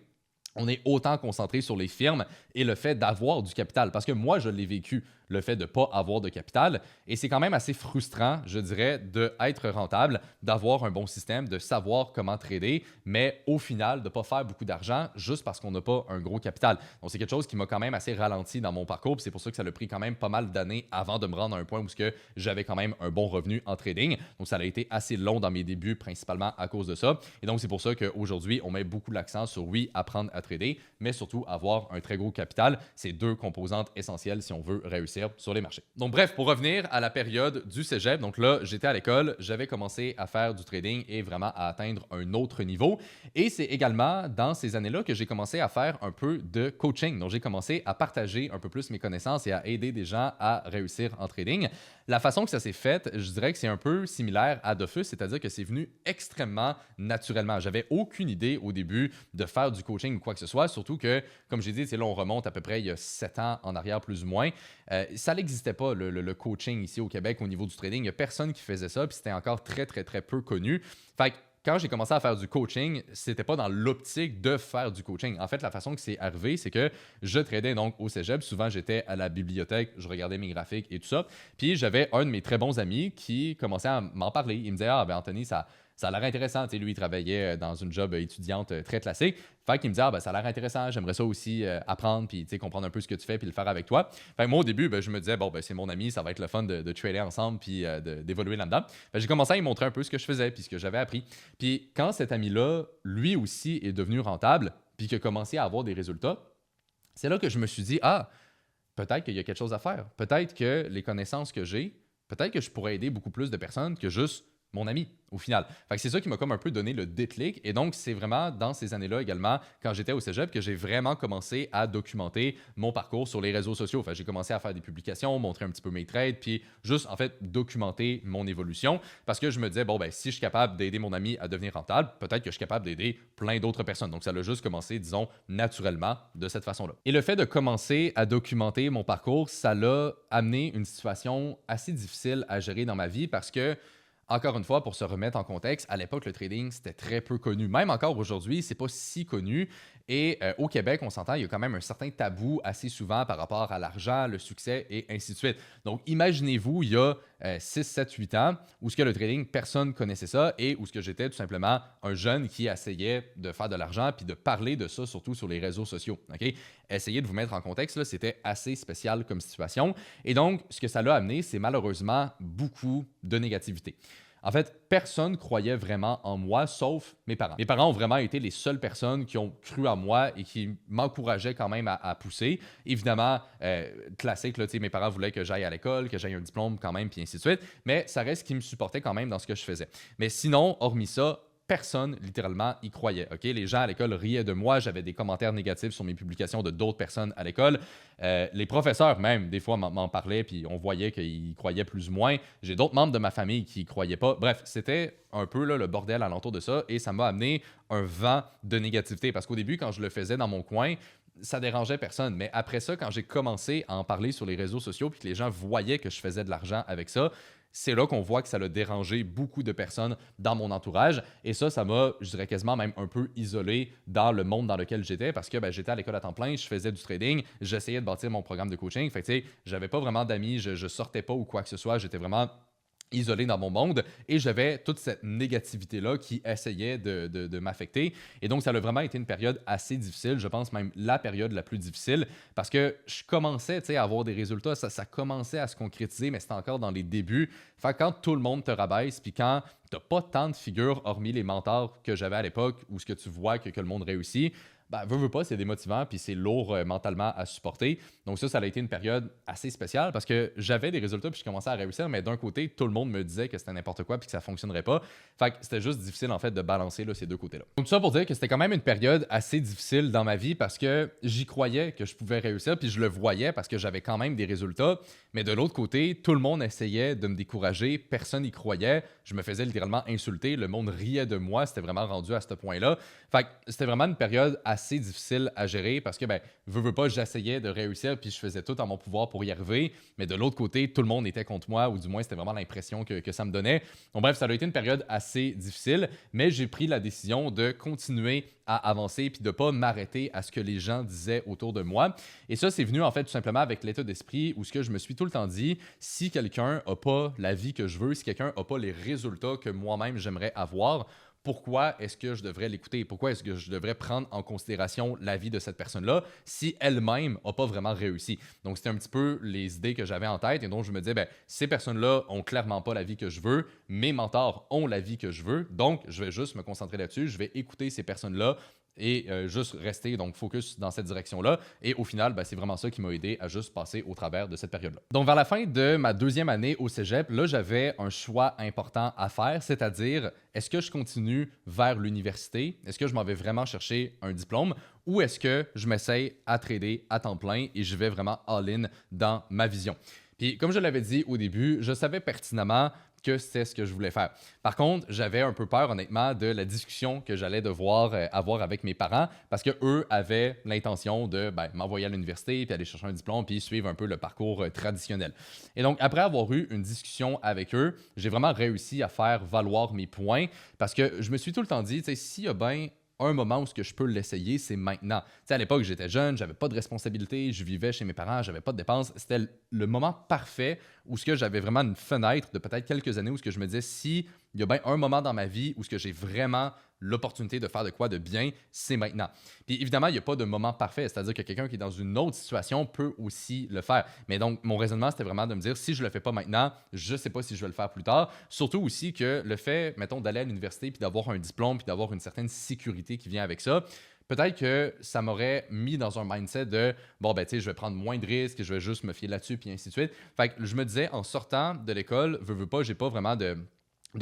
on est autant concentré sur les firmes et le fait d'avoir du capital. Parce que moi, je l'ai vécu, le fait de ne pas avoir de capital. Et c'est quand même assez frustrant, je dirais, d'être rentable, d'avoir un bon système, de savoir comment trader, mais au final, de ne pas faire beaucoup d'argent juste parce qu'on n'a pas un gros capital. Donc, c'est quelque chose qui m'a quand même assez ralenti dans mon parcours. C'est pour ça que ça a pris quand même pas mal d'années avant de me rendre à un point où j'avais quand même un bon revenu en trading. Donc, ça a été assez long dans mes débuts, principalement à cause de ça. Et donc, c'est pour ça qu'aujourd'hui, on met beaucoup l'accent sur, oui, apprendre à trader, mais surtout avoir un très gros capital. C'est deux composantes essentielles si on veut réussir sur les marchés. Donc bref, pour revenir à la période du cégep, donc là, j'étais à l'école, j'avais commencé à faire du trading et vraiment à atteindre un autre niveau. Et c'est également dans ces années-là que j'ai commencé à faire un peu de coaching. Donc j'ai commencé à partager un peu plus mes connaissances et à aider des gens à réussir en trading. La façon que ça s'est fait, je dirais que c'est un peu similaire à Dofus, c'est-à-dire que c'est venu extrêmement naturellement. J'avais aucune idée au début de faire du coaching ou quoi que ce soit, surtout que, comme j'ai dit, là, on remonte à peu près il y a 7 ans en arrière, plus ou moins. Ça n'existait pas, le coaching ici au Québec au niveau du trading. Il n'y a personne qui faisait ça, puis c'était encore très, très, très peu connu. Fait que quand j'ai commencé à faire du coaching, c'était pas dans l'optique de faire du coaching. En fait, la façon que c'est arrivé, c'est que je tradais donc au cégep. Souvent, j'étais à la bibliothèque, je regardais mes graphiques et tout ça. Puis, j'avais un de mes très bons amis qui commençait à m'en parler. Il me disait « Ah, ben Anthony, ça a l'air intéressant. » Tu sais, lui, il travaillait dans une job étudiante très classique. Fait qu'il me dit « Ah, ben ça a l'air intéressant. J'aimerais ça aussi apprendre puis comprendre un peu ce que tu fais puis le faire avec toi. » Fait que moi, au début, ben, je me disais « Bon, ben c'est mon ami, ça va être le fun de trader ensemble puis d'évoluer là-dedans. » J'ai commencé à lui montrer un peu ce que je faisais puis ce que j'avais appris. Puis quand cet ami-là, lui aussi, est devenu rentable puis qu'il a commencé à avoir des résultats, c'est là que je me suis dit « Ah, peut-être qu'il y a quelque chose à faire. Peut-être que les connaissances que j'ai, peut-être que je pourrais aider beaucoup plus de personnes que juste mon ami, au final. » Fait que c'est ça qui m'a comme un peu donné le déclic. Et donc, c'est vraiment dans ces années-là également, quand j'étais au cégep, que j'ai vraiment commencé à documenter mon parcours sur les réseaux sociaux. Fait que j'ai commencé à faire des publications, montrer un petit peu mes trades, puis juste, en fait, documenter mon évolution. Parce que je me disais, bon, ben si je suis capable d'aider mon ami à devenir rentable, peut-être que je suis capable d'aider plein d'autres personnes. Donc, ça a juste commencé, disons, naturellement, de cette façon-là. Et le fait de commencer à documenter mon parcours, ça l'a amené une situation assez difficile à gérer dans ma vie parce que encore une fois, pour se remettre en contexte, à l'époque, le trading, c'était très peu connu. Même encore aujourd'hui, c'est pas si connu. Et au Québec, on s'entend, il y a quand même un certain tabou assez souvent par rapport à l'argent, le succès et ainsi de suite. Donc, imaginez-vous, il y a 6, 7, 8 ans, où ce que le trading, personne connaissait ça et où ce que j'étais tout simplement un jeune qui essayait de faire de l'argent puis de parler de ça, surtout sur les réseaux sociaux. Okay? Essayez de vous mettre en contexte, là, c'était assez spécial comme situation. Et donc, ce que ça l'a amené, c'est malheureusement beaucoup de négativité. En fait, personne croyait vraiment en moi, sauf mes parents. Mes parents ont vraiment été les seules personnes qui ont cru en moi et qui m'encourageaient quand même à pousser. Évidemment, classique, là, mes parents voulaient que j'aille à l'école, que j'aille un diplôme quand même, puis ainsi de suite. Mais ça reste qu'ils me supportaient quand même dans ce que je faisais. Mais sinon, hormis ça, personne, littéralement, y croyait. Ok, les gens à l'école riaient de moi. J'avais des commentaires négatifs sur mes publications de d'autres personnes à l'école. Les professeurs, même, des fois, m'en parlaient, puis on voyait qu'ils croyaient plus ou moins. J'ai d'autres membres de ma famille qui y croyaient pas. Bref, c'était un peu là, le bordel alentour de ça, et ça m'a amené un vent de négativité. Parce qu'au début, quand je le faisais dans mon coin, ça dérangeait personne. Mais après ça, quand j'ai commencé à en parler sur les réseaux sociaux, puis que les gens voyaient que je faisais de l'argent avec ça, c'est là qu'on voit que ça a dérangé beaucoup de personnes dans mon entourage. Et ça m'a, je dirais quasiment même un peu isolé dans le monde dans lequel j'étais parce que j'étais à l'école à temps plein, je faisais du trading, j'essayais de bâtir mon programme de coaching. Fait que tu sais, j'avais pas vraiment d'amis, je sortais pas ou quoi que ce soit, j'étais vraiment isolé dans mon monde et j'avais toute cette négativité-là qui essayait de m'affecter. Et donc, ça a vraiment été une période assez difficile, je pense même la période la plus difficile parce que je commençais à avoir des résultats, ça commençait à se concrétiser, mais c'était encore dans les débuts. Fait que quand tout le monde te rabaisse, puis quand t'as pas tant de figures, hormis les mentors que j'avais à l'époque, où ce que tu vois que le monde réussit, veux pas, c'est démotivant, puis c'est lourd mentalement à supporter. Donc ça a été une période assez spéciale parce que j'avais des résultats puis je commençais à réussir, mais d'un côté, tout le monde me disait que c'était n'importe quoi puis que ça fonctionnerait pas. Fait que c'était juste difficile en fait de balancer là, ces deux côtés-là. Donc tout ça pour dire que c'était quand même une période assez difficile dans ma vie parce que j'y croyais que je pouvais réussir puis je le voyais parce que j'avais quand même des résultats. Mais de l'autre côté, tout le monde essayait de me décourager, personne n'y croyait. Je me faisais littéralement insulter, le monde riait de moi, c'était vraiment rendu à ce point-là. Fait que c'était vraiment une période assez difficile à gérer parce que, veux pas, j'essayais de réussir puis je faisais tout en mon pouvoir pour y arriver. Mais de l'autre côté, tout le monde était contre moi ou du moins, c'était vraiment l'impression que ça me donnait. Donc, bref, ça a été une période assez difficile, mais j'ai pris la décision de continuer à avancer puis de pas m'arrêter à ce que les gens disaient autour de moi. Et ça, c'est venu en fait tout simplement avec l'état d'esprit où ce que je me suis tout le temps dit, si quelqu'un n'a pas la vie que je veux, si quelqu'un n'a pas les résultats que moi-même j'aimerais avoir, pourquoi est-ce que je devrais l'écouter? Pourquoi est-ce que je devrais prendre en considération la vie de cette personne-là si elle-même n'a pas vraiment réussi? Donc, c'était un petit peu les idées que j'avais en tête et donc je me disais, ces personnes-là ont clairement pas la vie que je veux, mes mentors ont la vie que je veux, donc je vais juste me concentrer là-dessus, je vais écouter ces personnes-là et juste rester donc focus dans cette direction-là. Et au final, c'est vraiment ça qui m'a aidé à juste passer au travers de cette période-là. Donc, vers la fin de ma deuxième année au cégep, là, j'avais un choix important à faire, c'est-à-dire, est-ce que je continue vers l'université? Est-ce que je m'en vais vraiment chercher un diplôme? Ou est-ce que je m'essaye à trader à temps plein et je vais vraiment all-in dans ma vision? Puis, comme je l'avais dit au début, je savais pertinemment que c'était ce que je voulais faire. Par contre, j'avais un peu peur, honnêtement, de la discussion que j'allais devoir avoir avec mes parents parce qu'eux avaient l'intention de m'envoyer à l'université, puis aller chercher un diplôme, puis suivre un peu le parcours traditionnel. Et donc, après avoir eu une discussion avec eux, j'ai vraiment réussi à faire valoir mes points parce que je me suis tout le temps dit, s'il y a bien un moment où ce que je peux l'essayer, c'est maintenant. À l'époque, j'étais jeune, j'avais pas de responsabilité, je vivais chez mes parents, j'avais pas de dépenses. C'était le moment parfait où ce que j'avais vraiment une fenêtre de peut-être quelques années où ce que je me disais, si il y a bien un moment dans ma vie où ce que j'ai vraiment l'opportunité de faire de quoi de bien, c'est maintenant. Puis évidemment, il n'y a pas de moment parfait, c'est-à-dire que quelqu'un qui est dans une autre situation peut aussi le faire. Mais donc, mon raisonnement, c'était vraiment de me dire, si je le fais pas maintenant, je sais pas si je vais le faire plus tard. Surtout aussi que le fait, mettons, d'aller à l'université puis d'avoir un diplôme puis d'avoir une certaine sécurité qui vient avec ça, peut-être que ça m'aurait mis dans un mindset de je vais prendre moins de risques, je vais juste me fier là-dessus, puis ainsi de suite. Fait que je me disais, en sortant de l'école, veux pas, j'ai pas vraiment de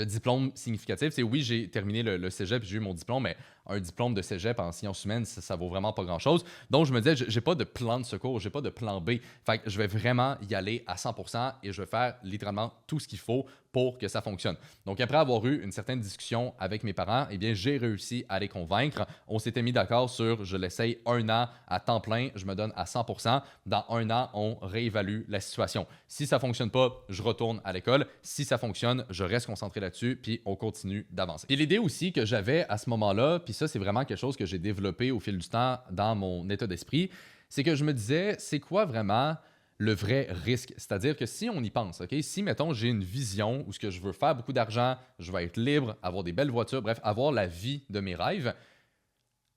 diplôme significatif. Oui, j'ai terminé le cégep, j'ai eu mon diplôme, mais un diplôme de cégep en sciences humaines, ça vaut vraiment pas grand-chose. Donc, je me disais, j'ai pas de plan de secours, j'ai pas de plan B. Fait que je vais vraiment y aller à 100% et je vais faire littéralement tout ce qu'il faut pour que ça fonctionne. Donc, après avoir eu une certaine discussion avec mes parents, eh bien, j'ai réussi à les convaincre. On s'était mis d'accord sur je l'essaye un an à temps plein, je me donne à 100%. Dans un an, on réévalue la situation. Si ça fonctionne pas, je retourne à l'école. Si ça fonctionne, je reste concentré là-dessus, puis on continue d'avancer. Et l'idée aussi que j'avais à ce moment-là, puis ça, c'est vraiment quelque chose que j'ai développé au fil du temps dans mon état d'esprit, c'est que je me disais, c'est quoi vraiment le vrai risque? C'est-à-dire que si on y pense, OK? Si, mettons, j'ai une vision où ce que je veux faire beaucoup d'argent, je vais être libre, avoir des belles voitures, bref, avoir la vie de mes rêves,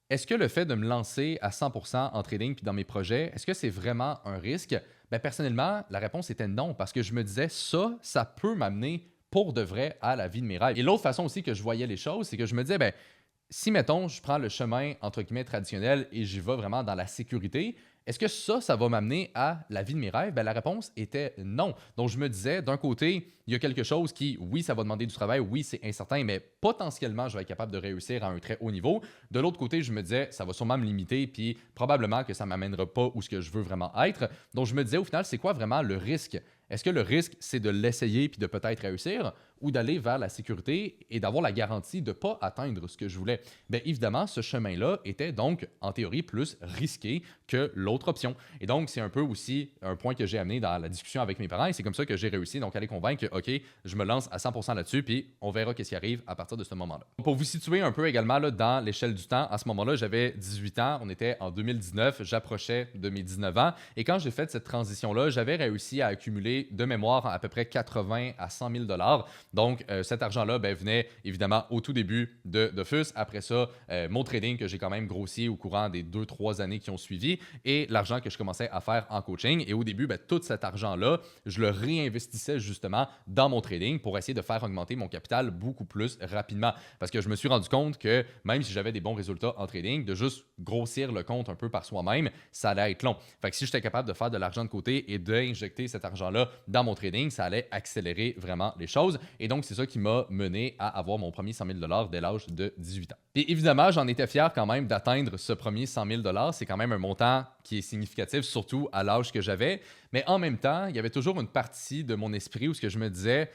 est-ce que le fait de me lancer à 100% en trading puis dans mes projets, est-ce que c'est vraiment un risque? Personnellement, la réponse était non, parce que je me disais, ça peut m'amener pour de vrai à la vie de mes rêves. Et l'autre façon aussi que je voyais les choses, c'est que je me disais, ben, si, mettons, je prends le chemin, entre guillemets, traditionnel et j'y vais vraiment dans la sécurité, est-ce que ça va m'amener à la vie de mes rêves? Ben, la réponse était non. Donc, je me disais, d'un côté, il y a quelque chose qui, oui, ça va demander du travail, oui, c'est incertain, mais potentiellement, je vais être capable de réussir à un très haut niveau. De l'autre côté, je me disais, ça va sûrement me limiter, puis probablement que ça ne m'amènera pas où ce que je veux vraiment être. Donc, je me disais, au final, c'est quoi vraiment le risque? Est-ce que le risque, c'est de l'essayer puis de peut-être réussir ou d'aller vers la sécurité et d'avoir la garantie de ne pas atteindre ce que je voulais? Bien évidemment, ce chemin-là était donc, en théorie, plus risqué que l'autre option. Et donc, c'est un peu aussi un point que j'ai amené dans la discussion avec mes parents et c'est comme ça que j'ai réussi donc à les convaincre que, OK, je me lance à 100% là-dessus puis on verra qu'est-ce qui arrive à partir de ce moment-là. Pour vous situer un peu également là, dans l'échelle du temps, à ce moment-là, j'avais 18 ans, on était en 2019, j'approchais de mes 19 ans et quand j'ai fait cette transition-là, j'avais réussi à accumuler de mémoire à peu près 80 à 100 000 $. Donc, cet argent-là venait évidemment au tout début de FUS. Après ça, mon trading que j'ai quand même grossi au courant des 2-3 années qui ont suivi et l'argent que je commençais à faire en coaching. Et au début, tout cet argent-là, je le réinvestissais justement dans mon trading pour essayer de faire augmenter mon capital beaucoup plus rapidement. Parce que je me suis rendu compte que même si j'avais des bons résultats en trading, de juste grossir le compte un peu par soi-même, ça allait être long. Fait que si j'étais capable de faire de l'argent de côté et d'injecter cet argent-là dans mon trading, ça allait accélérer vraiment les choses. Et donc, c'est ça qui m'a mené à avoir mon premier 100 000 $ dès l'âge de 18 ans. Et évidemment, j'en étais fier quand même d'atteindre ce premier 100 000 $. C'est quand même un montant qui est significatif, surtout à l'âge que j'avais. Mais en même temps, il y avait toujours une partie de mon esprit où ce que je me disais,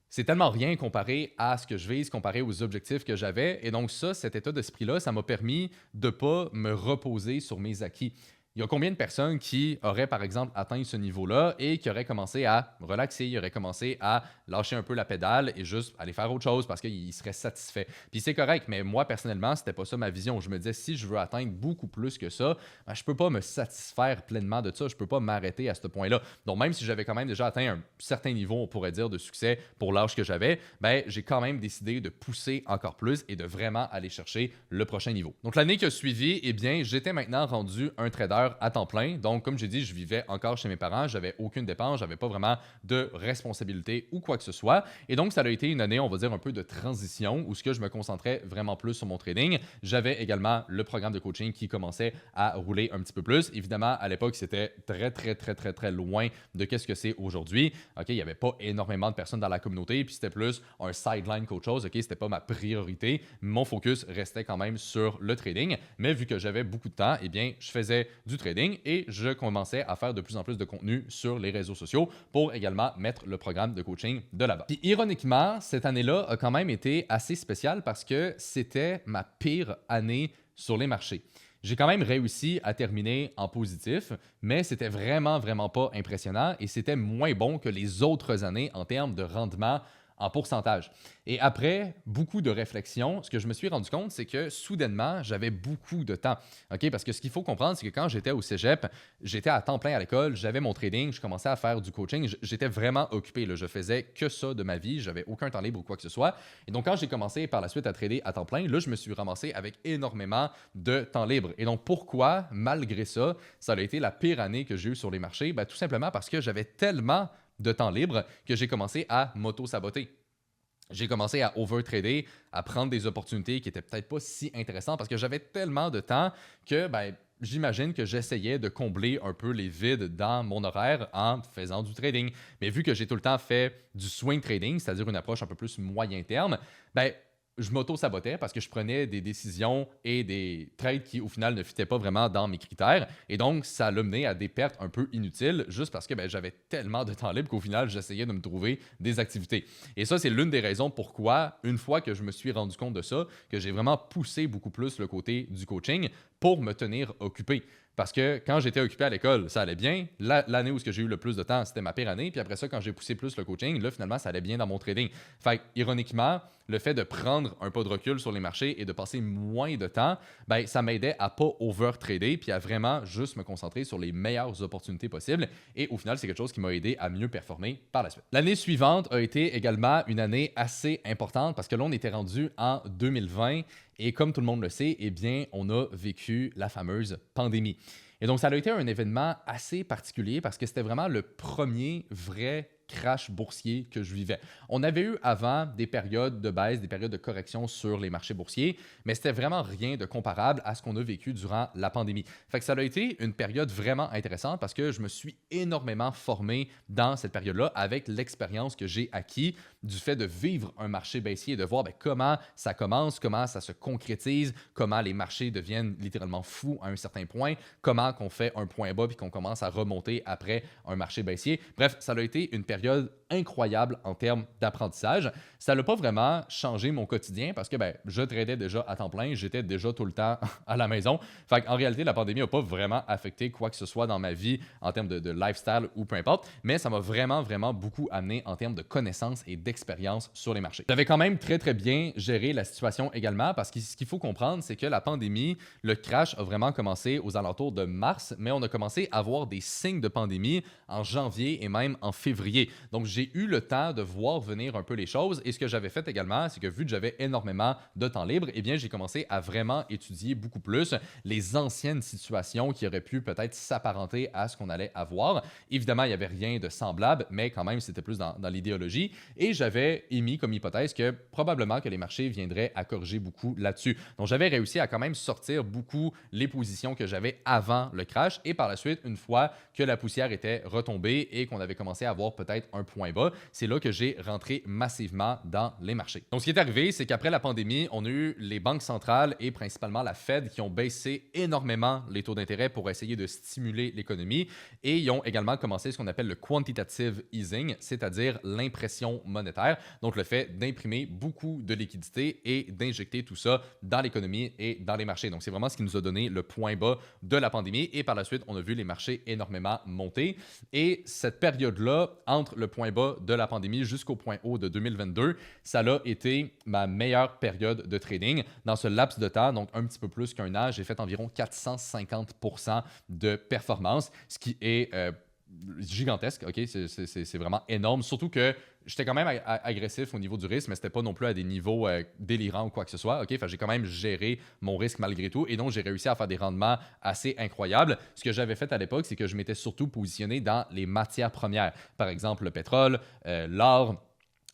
c'est tellement rien comparé à ce que je vise, comparé aux objectifs que j'avais. Et donc ça, cet état d'esprit-là, ça m'a permis de ne pas me reposer sur mes acquis. Il y a combien de personnes qui auraient, par exemple, atteint ce niveau-là et qui auraient commencé à relaxer, ils auraient commencé à lâcher un peu la pédale et juste aller faire autre chose parce qu'ils seraient satisfaits. Puis c'est correct, mais moi, personnellement, c'était pas ça ma vision. Je me disais, si je veux atteindre beaucoup plus que ça, je peux pas me satisfaire pleinement de ça. Je peux pas m'arrêter à ce point-là. Donc, même si j'avais quand même déjà atteint un certain niveau, on pourrait dire, de succès pour l'âge que j'avais, j'ai quand même décidé de pousser encore plus et de vraiment aller chercher le prochain niveau. Donc, l'année qui a suivi, j'étais maintenant rendu un trader à temps plein. Donc, comme j'ai dit, je vivais encore chez mes parents. J'avais aucune dépense. J'avais pas vraiment de responsabilité ou quoi que ce soit. Et donc, ça a été une année, on va dire, un peu de transition où ce que je me concentrais vraiment plus sur mon trading. J'avais également le programme de coaching qui commençait à rouler un petit peu plus. Évidemment, à l'époque, c'était très loin de qu'est-ce que c'est aujourd'hui. OK, il n'y avait pas énormément de personnes dans la communauté. Puis c'était plus un sideline qu'autre chose. OK, c'était pas ma priorité. Mon focus restait quand même sur le trading. Mais vu que j'avais beaucoup de temps, je faisais du trading et je commençais à faire de plus en plus de contenu sur les réseaux sociaux pour également mettre le programme de coaching de l'avant. Puis ironiquement, cette année-là a quand même été assez spéciale parce que c'était ma pire année sur les marchés. J'ai quand même réussi à terminer en positif, mais c'était vraiment pas impressionnant et c'était moins bon que les autres années en termes de rendement en pourcentage. Et après beaucoup de réflexion, ce que je me suis rendu compte, c'est que soudainement, j'avais beaucoup de temps. OK? Parce que ce qu'il faut comprendre, c'est que quand j'étais au cégep, j'étais à temps plein à l'école, j'avais mon trading, je commençais à faire du coaching, j'étais vraiment occupé. Là. Je faisais que ça de ma vie, j'avais aucun temps libre ou quoi que ce soit. Et donc, quand j'ai commencé par la suite à trader à temps plein, là, je me suis ramassé avec énormément de temps libre. Et donc, pourquoi, malgré ça, ça a été la pire année que j'ai eue sur les marchés? Tout simplement parce que j'avais tellement de temps libre que j'ai commencé à m'auto-saboter. J'ai commencé à overtrader, à prendre des opportunités qui n'étaient peut-être pas si intéressantes parce que j'avais tellement de temps que j'imagine que j'essayais de combler un peu les vides dans mon horaire en faisant du trading. Mais vu que j'ai tout le temps fait du swing trading, c'est-à-dire une approche un peu plus moyen terme, je m'auto-sabotais parce que je prenais des décisions et des trades qui, au final, ne fitaient pas vraiment dans mes critères. Et donc, ça l'a mené à des pertes un peu inutiles juste parce que j'avais tellement de temps libre qu'au final, j'essayais de me trouver des activités. Et ça, c'est l'une des raisons pourquoi, une fois que je me suis rendu compte de ça, que j'ai vraiment poussé beaucoup plus le côté du coaching pour me tenir occupé. Parce que quand j'étais occupé à l'école, ça allait bien. L'année où j'ai eu le plus de temps, c'était ma pire année. Puis après ça, quand j'ai poussé plus le coaching, là, finalement, ça allait bien dans mon trading. Fait ironiquement, le fait de prendre un pas de recul sur les marchés et de passer moins de temps, ça m'aidait à pas over-trader puis à vraiment juste me concentrer sur les meilleures opportunités possibles. Et au final, c'est quelque chose qui m'a aidé à mieux performer par la suite. L'année suivante a été également une année assez importante parce que là, on était rendu en 2020 et comme tout le monde le sait, on a vécu la fameuse pandémie. Et donc, ça a été un événement assez particulier parce que c'était vraiment le premier vrai crash boursier que je vivais. On avait eu avant des périodes de baisse, des périodes de correction sur les marchés boursiers, mais c'était vraiment rien de comparable à ce qu'on a vécu durant la pandémie. Fait que ça a été une période vraiment intéressante parce que je me suis énormément formé dans cette période-là avec l'expérience que j'ai acquis du fait de vivre un marché baissier et de voir comment ça commence, comment ça se concrétise, comment les marchés deviennent littéralement fous à un certain point, comment qu'on fait un point bas puis qu'on commence à remonter après un marché baissier. Bref, ça a été une période incroyable en termes d'apprentissage. Ça n'a pas vraiment changé mon quotidien parce que je tradais déjà à temps plein, j'étais déjà tout le temps à la maison. Fait qu'en réalité, la pandémie n'a pas vraiment affecté quoi que ce soit dans ma vie en termes de lifestyle ou peu importe, mais ça m'a vraiment, vraiment beaucoup amené en termes de connaissances et d'expérience sur les marchés. J'avais quand même très, très bien géré la situation également parce que ce qu'il faut comprendre, c'est que la pandémie, le crash a vraiment commencé aux alentours de mars, mais on a commencé à voir des signes de pandémie en janvier et même en février. Donc, j'ai eu le temps de voir venir un peu les choses et ce que j'avais fait également, c'est que vu que j'avais énormément de temps libre, eh bien, j'ai commencé à vraiment étudier beaucoup plus les anciennes situations qui auraient pu peut-être s'apparenter à ce qu'on allait avoir. Évidemment, il n'y avait rien de semblable, mais quand même, c'était plus dans l'idéologie. Et j'avais émis comme hypothèse que probablement que les marchés viendraient à corriger beaucoup là-dessus. Donc, j'avais réussi à quand même sortir beaucoup les positions que j'avais avant le crash. Et par la suite, une fois que la poussière était retombée et qu'on avait commencé à avoir peut-être un point bas, c'est là que j'ai rentré massivement dans les marchés. Donc, ce qui est arrivé, c'est qu'après la pandémie, on a eu les banques centrales et principalement la Fed qui ont baissé énormément les taux d'intérêt pour essayer de stimuler l'économie et ils ont également commencé ce qu'on appelle le quantitative easing, c'est-à-dire l'impression monétaire, donc le fait d'imprimer beaucoup de liquidités et d'injecter tout ça dans l'économie et dans les marchés. Donc, c'est vraiment ce qui nous a donné le point bas de la pandémie et par la suite, on a vu les marchés énormément monter et cette période-là, entre le point bas de la pandémie jusqu'au point haut de 2022, ça a été ma meilleure période de trading. Dans ce laps de temps, donc un petit peu plus qu'un an, j'ai fait environ 450% de performance, ce qui est gigantesque, ok? C'est vraiment énorme, surtout que j'étais quand même agressif au niveau du risque, mais c'était pas non plus à des niveaux délirants ou quoi que ce soit, ok? Enfin, j'ai quand même géré mon risque malgré tout, et donc j'ai réussi à faire des rendements assez incroyables. Ce que j'avais fait à l'époque, c'est que je m'étais surtout positionné dans les matières premières, par exemple le pétrole, l'or,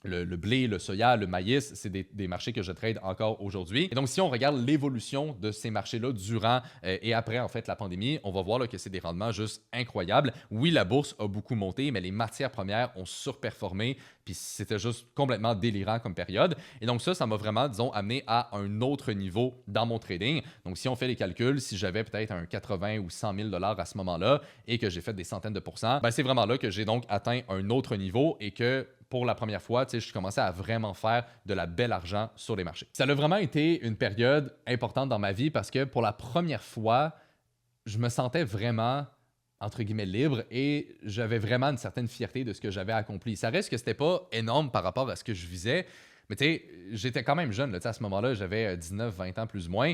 le blé, le soya, le maïs, c'est des marchés que je trade encore aujourd'hui. Et donc, si on regarde l'évolution de ces marchés-là durant et après, en fait, la pandémie, on va voir là, que c'est des rendements juste incroyables. Oui, la bourse a beaucoup monté, mais les matières premières ont surperformé, puis c'était juste complètement délirant comme période. Et donc ça m'a vraiment, disons, amené à un autre niveau dans mon trading. Donc, si on fait les calculs, si j'avais peut-être un 80 ou 100 000 $ à ce moment-là et que j'ai fait des centaines de pourcents, c'est vraiment là que j'ai donc atteint un autre niveau et que pour la première fois, je commençais à vraiment faire de la belle argent sur les marchés. Ça a vraiment été une période importante dans ma vie parce que pour la première fois, je me sentais vraiment, entre guillemets, libre et j'avais vraiment une certaine fierté de ce que j'avais accompli. Ça reste que c'était pas énorme par rapport à ce que je visais, mais j'étais quand même jeune. Là, à ce moment-là, j'avais 19, 20 ans plus ou moins.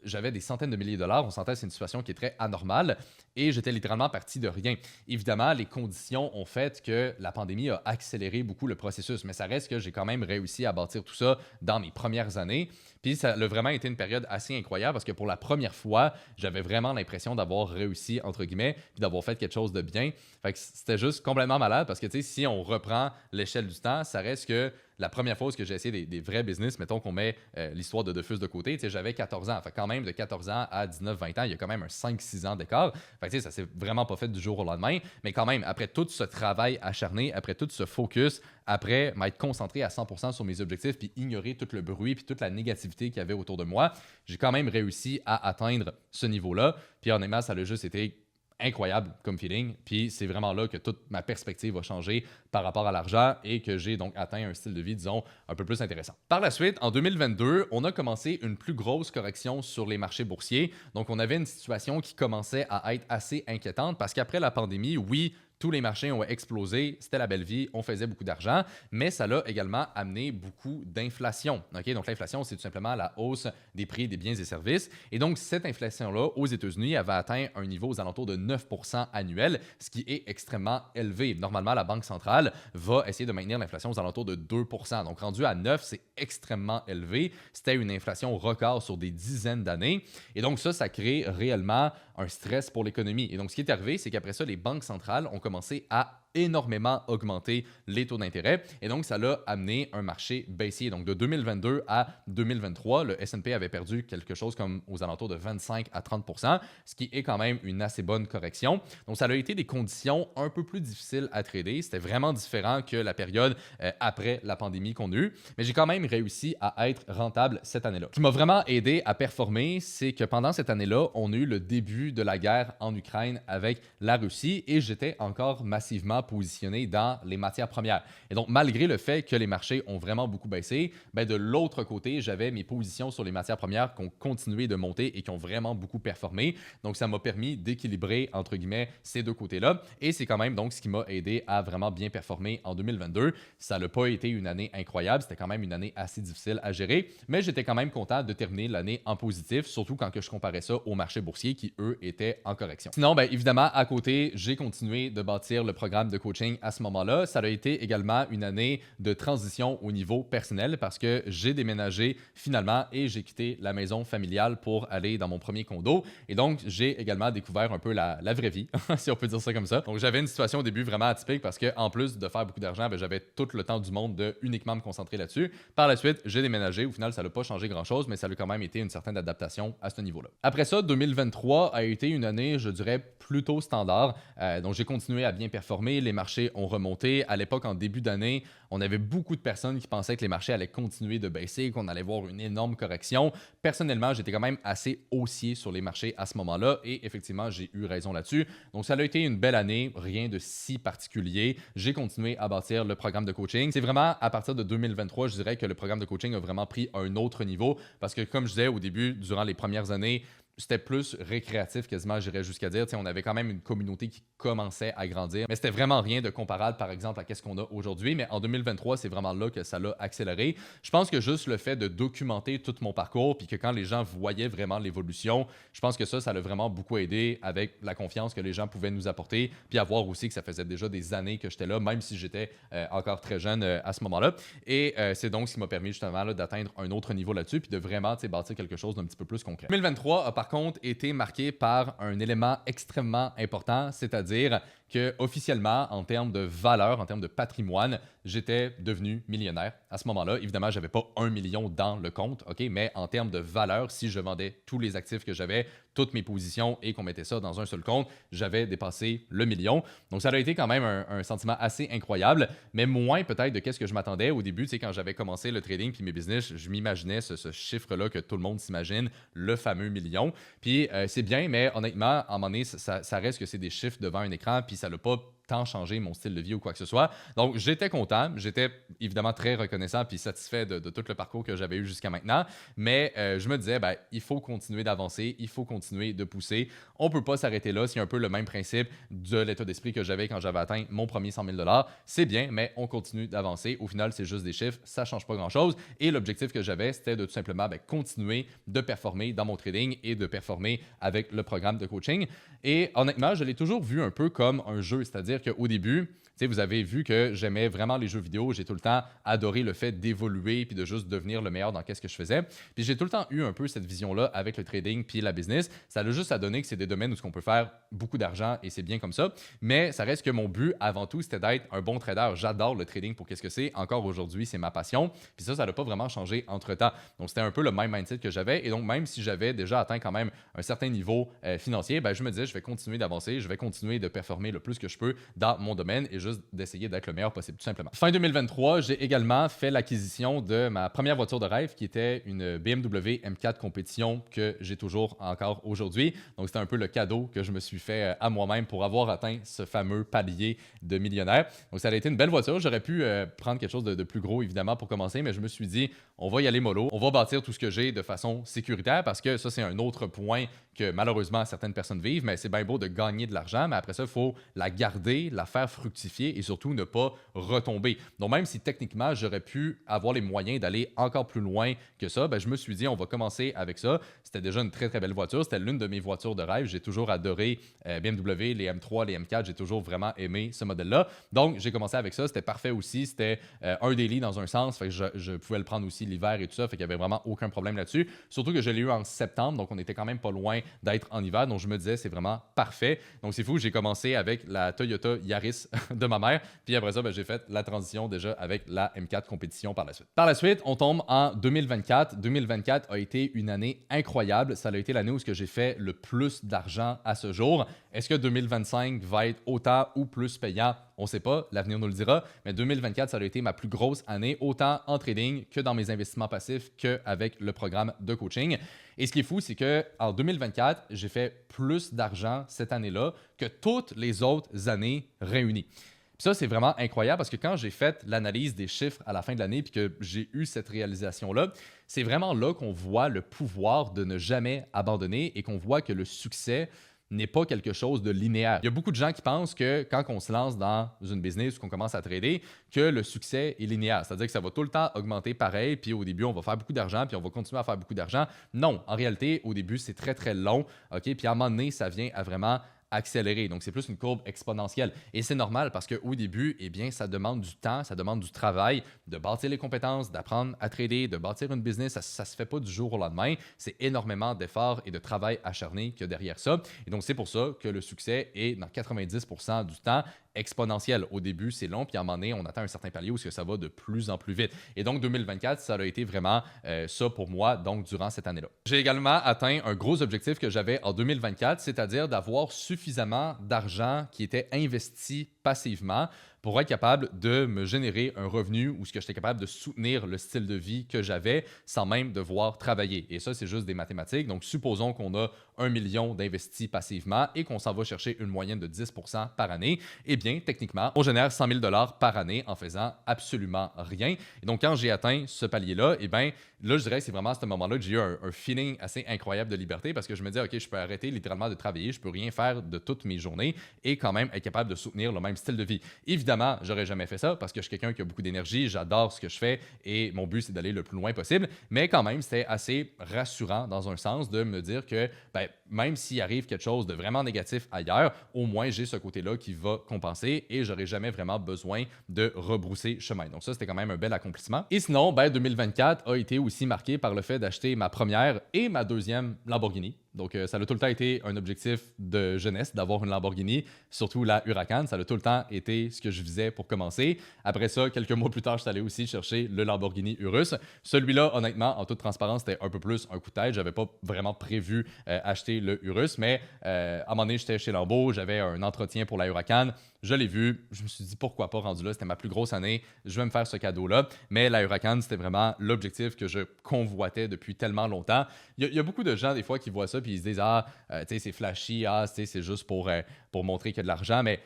J'avais des centaines de milliers de dollars. On sentait que c'est une situation qui est très anormale et j'étais littéralement parti de rien. Évidemment, les conditions ont fait que la pandémie a accéléré beaucoup le processus, mais ça reste que j'ai quand même réussi à bâtir tout ça dans mes premières années. Puis ça a vraiment été une période assez incroyable parce que pour la première fois, j'avais vraiment l'impression d'avoir réussi, entre guillemets, puis d'avoir fait quelque chose de bien. Fait que c'était juste complètement malade parce que, si on reprend l'échelle du temps, ça reste que la première fois que j'ai essayé des vrais business, mettons qu'on met l'histoire de Defus de côté, j'avais 14 ans. Fait quand même, de 14 ans à 19-20 ans, il y a quand même un 5-6 ans d'écart. Fait que ça s'est vraiment pas fait du jour au lendemain. Mais quand même, après tout ce travail acharné, après tout ce focus, après m'être concentré à 100% sur mes objectifs, puis ignorer tout le bruit, puis toute la négativité qu'il y avait autour de moi, j'ai quand même réussi à atteindre ce niveau-là. Puis honnêtement, ça a juste été incroyable comme feeling. Puis c'est vraiment là que toute ma perspective a changé par rapport à l'argent et que j'ai donc atteint un style de vie, disons, un peu plus intéressant. Par la suite, en 2022, on a commencé une plus grosse correction sur les marchés boursiers. Donc, on avait une situation qui commençait à être assez inquiétante parce qu'après la pandémie, oui, tous les marchés ont explosé, c'était la belle vie, on faisait beaucoup d'argent, mais ça l'a également amené beaucoup d'inflation. Okay? Donc, l'inflation, c'est tout simplement la hausse des prix des biens et services. Et donc, cette inflation-là, aux États-Unis, avait atteint un niveau aux alentours de 9% annuel, ce qui est extrêmement élevé. Normalement, la Banque centrale va essayer de maintenir l'inflation aux alentours de 2%. Donc, rendu à 9, c'est extrêmement élevé. C'était une inflation record sur des dizaines d'années. Et donc, ça crée réellement un stress pour l'économie. Et donc, ce qui est arrivé, c'est qu'après ça, les banques centrales ont commencé à énormément augmenté les taux d'intérêt et donc ça l'a amené un marché baissier. Donc de 2022 à 2023, le S&P avait perdu quelque chose comme aux alentours de 25 à 30%, ce qui est quand même une assez bonne correction. Donc ça a été des conditions un peu plus difficiles à trader. C'était vraiment différent que la période après la pandémie qu'on a eue, mais j'ai quand même réussi à être rentable cette année-là. Ce qui m'a vraiment aidé à performer, c'est que pendant cette année-là, on a eu le début de la guerre en Ukraine avec la Russie et j'étais encore massivement positionné dans les matières premières. Et donc, malgré le fait que les marchés ont vraiment beaucoup baissé, ben de l'autre côté, j'avais mes positions sur les matières premières qui ont continué de monter et qui ont vraiment beaucoup performé. Donc, ça m'a permis d'équilibrer, entre guillemets, ces deux côtés-là. Et c'est quand même donc ce qui m'a aidé à vraiment bien performer en 2022. Ça n'a pas été une année incroyable, c'était quand même une année assez difficile à gérer, mais j'étais quand même content de terminer l'année en positif, surtout quand que je comparais ça aux marchés boursiers qui, eux, étaient en correction. Sinon, bien évidemment, à côté, j'ai continué de bâtir le programme de coaching à ce moment-là. Ça a été également une année de transition au niveau personnel parce que j'ai déménagé finalement et j'ai quitté la maison familiale pour aller dans mon premier condo. Et donc, j'ai également découvert un peu la vraie vie, si on peut dire ça comme ça. Donc, j'avais une situation au début vraiment atypique parce que en plus de faire beaucoup d'argent, ben, j'avais tout le temps du monde de uniquement me concentrer là-dessus. Par la suite, j'ai déménagé. Au final, ça n'a pas changé grand-chose, mais ça a quand même été une certaine adaptation à ce niveau-là. Après ça, 2023 a été une année, je dirais, plutôt standard. Donc, j'ai continué à bien performer. Les marchés ont remonté. À l'époque, en début d'année, on avait beaucoup de personnes qui pensaient que les marchés allaient continuer de baisser, qu'on allait voir une énorme correction. Personnellement, j'étais quand même assez haussier sur les marchés à ce moment-là et effectivement, j'ai eu raison là-dessus. Donc, ça a été une belle année, rien de si particulier. J'ai continué à bâtir le programme de coaching. C'est vraiment à partir de 2023, je dirais que le programme de coaching a vraiment pris un autre niveau parce que, comme je disais au début, durant les premières années, c'était plus récréatif quasiment, j'irais jusqu'à dire. On avait quand même une communauté qui commençait à grandir, mais c'était vraiment rien de comparable, par exemple, à ce qu'on a aujourd'hui. Mais en 2023, c'est vraiment là que ça l'a accéléré. Je pense que juste le fait de documenter tout mon parcours, puis que quand les gens voyaient vraiment l'évolution, je pense que ça l'a vraiment beaucoup aidé avec la confiance que les gens pouvaient nous apporter, puis à voir aussi que ça faisait déjà des années que j'étais là, même si j'étais encore très jeune à ce moment-là. Et c'est donc ce qui m'a permis justement d'atteindre un autre niveau là-dessus, puis de vraiment bâtir quelque chose d'un petit peu plus concret. 2023 a par contre été marqué par un élément extrêmement important, c'est-à-dire que officiellement, en termes de valeur, en termes de patrimoine, j'étais devenu millionnaire à ce moment-là. Évidemment, je n'avais pas 1 million dans le compte, ok, mais en termes de valeur, si je vendais tous les actifs que j'avais, toutes mes positions et qu'on mettait ça dans un seul compte, j'avais dépassé le million. Donc, ça a été quand même un sentiment assez incroyable, mais moins peut-être de qu'est-ce que je m'attendais au début. Tu sais, quand j'avais commencé le trading puis mes business, je m'imaginais ce chiffre-là que tout le monde s'imagine, le fameux million. Puis, c'est bien, mais honnêtement, à un moment donné, ça reste que c'est des chiffres devant un écran, puis ça n'a pas tant changé mon style de vie ou quoi que ce soit. Donc, j'étais content. J'étais évidemment très reconnaissant puis satisfait de tout le parcours que j'avais eu jusqu'à maintenant. Mais je me disais, ben, il faut continuer d'avancer, il faut continuer de pousser. On ne peut pas s'arrêter là. C'est un peu le même principe de l'état d'esprit que j'avais quand j'avais atteint mon premier 100 000 $. C'est bien, mais on continue d'avancer. Au final, c'est juste des chiffres. Ça ne change pas grand-chose. Et l'objectif que j'avais, c'était de tout simplement continuer de performer dans mon trading et de performer avec le programme de coaching. Et honnêtement, je l'ai toujours vu un peu comme un jeu, c'est-à-dire qu'au début, vous avez vu que j'aimais vraiment les jeux vidéo. J'ai tout le temps adoré le fait d'évoluer puis de juste devenir le meilleur dans ce que je faisais. Puis j'ai tout le temps eu un peu cette vision-là avec le trading puis la business. Ça a juste à donner que c'est des domaines où on peut faire beaucoup d'argent et c'est bien comme ça. Mais ça reste que mon but avant tout, c'était d'être un bon trader. J'adore le trading pour qu'est-ce que c'est. Encore aujourd'hui, c'est ma passion. Puis ça n'a pas vraiment changé entre-temps. Donc c'était un peu le même mindset que j'avais. Et donc même si j'avais déjà atteint quand même un certain niveau financier, ben, je me disais, je vais continuer d'avancer, je vais continuer de performer le plus que je peux dans mon domaine et juste d'essayer d'être le meilleur possible, tout simplement. Fin 2023, j'ai également fait l'acquisition de ma première voiture de rêve qui était une BMW M4 compétition que j'ai toujours encore aujourd'hui. Donc, c'était un peu le cadeau que je me suis fait à moi-même pour avoir atteint ce fameux palier de millionnaire. Donc, ça a été une belle voiture. J'aurais pu prendre quelque chose de plus gros, évidemment, pour commencer, mais je me suis dit, on va y aller mollo. On va bâtir tout ce que j'ai de façon sécuritaire parce que ça, c'est un autre point que malheureusement certaines personnes vivent, mais c'est bien beau de gagner de l'argent, mais après ça, il faut la garder, la faire fructifier et surtout ne pas retomber. Donc même si techniquement, j'aurais pu avoir les moyens d'aller encore plus loin que ça, ben, je me suis dit, on va commencer avec ça. C'était déjà une très très belle voiture, c'était l'une de mes voitures de rêve. J'ai toujours adoré BMW, les M3, les M4, j'ai toujours vraiment aimé ce modèle-là. Donc j'ai commencé avec ça, c'était parfait aussi, c'était un daily dans un sens, fait que je pouvais le prendre aussi l'hiver et tout ça, fait qu'il n'y avait vraiment aucun problème là-dessus. Surtout que je l'ai eu en septembre, donc on était quand même pas loin d'être en hiver, donc je me disais c'est vraiment parfait. Donc c'est fou, j'ai commencé avec la Toyota Toyota Yaris de ma mère. Puis après ça, ben, j'ai fait la transition déjà avec la M4 Compétition par la suite. Par la suite, on tombe en 2024. 2024 a été une année incroyable. Ça a été l'année où j'ai fait le plus d'argent à ce jour. Est-ce que 2025 va être autant ou plus payant? On ne sait pas, l'avenir nous le dira, mais 2024, ça a été ma plus grosse année, autant en trading que dans mes investissements passifs qu'avec le programme de coaching. Et ce qui est fou, c'est qu'en 2024, j'ai fait plus d'argent cette année-là que toutes les autres années réunies. Puis ça, c'est vraiment incroyable parce que quand j'ai fait l'analyse des chiffres à la fin de l'année puis que j'ai eu cette réalisation-là, c'est vraiment là qu'on voit le pouvoir de ne jamais abandonner et qu'on voit que le succès n'est pas quelque chose de linéaire. Il y a beaucoup de gens qui pensent que quand on se lance dans une business ou qu'on commence à trader, que le succès est linéaire. C'est-à-dire que ça va tout le temps augmenter pareil, puis au début, on va faire beaucoup d'argent, puis on va continuer à faire beaucoup d'argent. Non, en réalité, au début, c'est très, très long, OK? Puis à un moment donné, ça vient à vraiment accélérer. Donc, c'est plus une courbe exponentielle. Et c'est normal parce qu'au début, eh bien, ça demande du temps, ça demande du travail, de bâtir les compétences, d'apprendre à trader, de bâtir une business. Ça ne se fait pas du jour au lendemain. C'est énormément d'efforts et de travail acharné qu'il y a derrière ça. Et donc, c'est pour ça que le succès est, dans 90% du temps, exponentiel. Au début, c'est long, puis à un moment donné, on atteint un certain palier où ça va de plus en plus vite. Et donc, 2024, ça a été vraiment ça pour moi, donc, durant cette année-là. J'ai également atteint un gros objectif que j'avais en 2024, c'est-à-dire d'avoir suffisamment d'argent qui était investi passivement pour être capable de me générer un revenu ou ce que j'étais capable de soutenir le style de vie que j'avais sans même devoir travailler. Et ça, c'est juste des mathématiques. Donc, supposons qu'on a 1 million d'investis passivement et qu'on s'en va chercher une moyenne de 10% par année. Eh bien, techniquement, on génère 100 000 $ par année en faisant absolument rien. Et donc, quand j'ai atteint ce palier-là, eh bien, là, je dirais que c'est vraiment à ce moment-là que j'ai eu un feeling assez incroyable de liberté parce que je me dis, OK, je peux arrêter littéralement de travailler, je peux rien faire de toutes mes journées et quand même être capable de soutenir le même style de vie. Évidemment, j'aurais jamais fait ça parce que je suis quelqu'un qui a beaucoup d'énergie, j'adore ce que je fais et mon but, c'est d'aller le plus loin possible. Mais quand même, c'était assez rassurant dans un sens de me dire que ben, même s'il arrive quelque chose de vraiment négatif ailleurs, au moins j'ai ce côté-là qui va compenser et j'aurai jamais vraiment besoin de rebrousser chemin. Donc ça, c'était quand même un bel accomplissement. Et sinon, ben, 2024 a été aussi marqué par le fait d'acheter ma première et ma deuxième Lamborghini. Donc, ça a tout le temps été un objectif de jeunesse d'avoir une Lamborghini, surtout la Huracan. Ça a tout le temps été ce que je visais pour commencer. Après ça, quelques mois plus tard, je suis allé aussi chercher le Lamborghini Urus. Celui-là, honnêtement, en toute transparence, c'était un peu plus un coup de tête. Je n'avais pas vraiment prévu acheter le Urus, mais à un moment donné, j'étais chez Lambo, j'avais un entretien pour la Huracan. Je l'ai vu, je me suis dit pourquoi pas rendu là, c'était ma plus grosse année, je vais me faire ce cadeau-là. Mais la Huracan, c'était vraiment l'objectif que je convoitais depuis tellement longtemps. Il y a beaucoup de gens, des fois, qui voient ça puis ils se disent tu sais, c'est flashy, c'est juste pour montrer qu'il y a de l'argent. Mais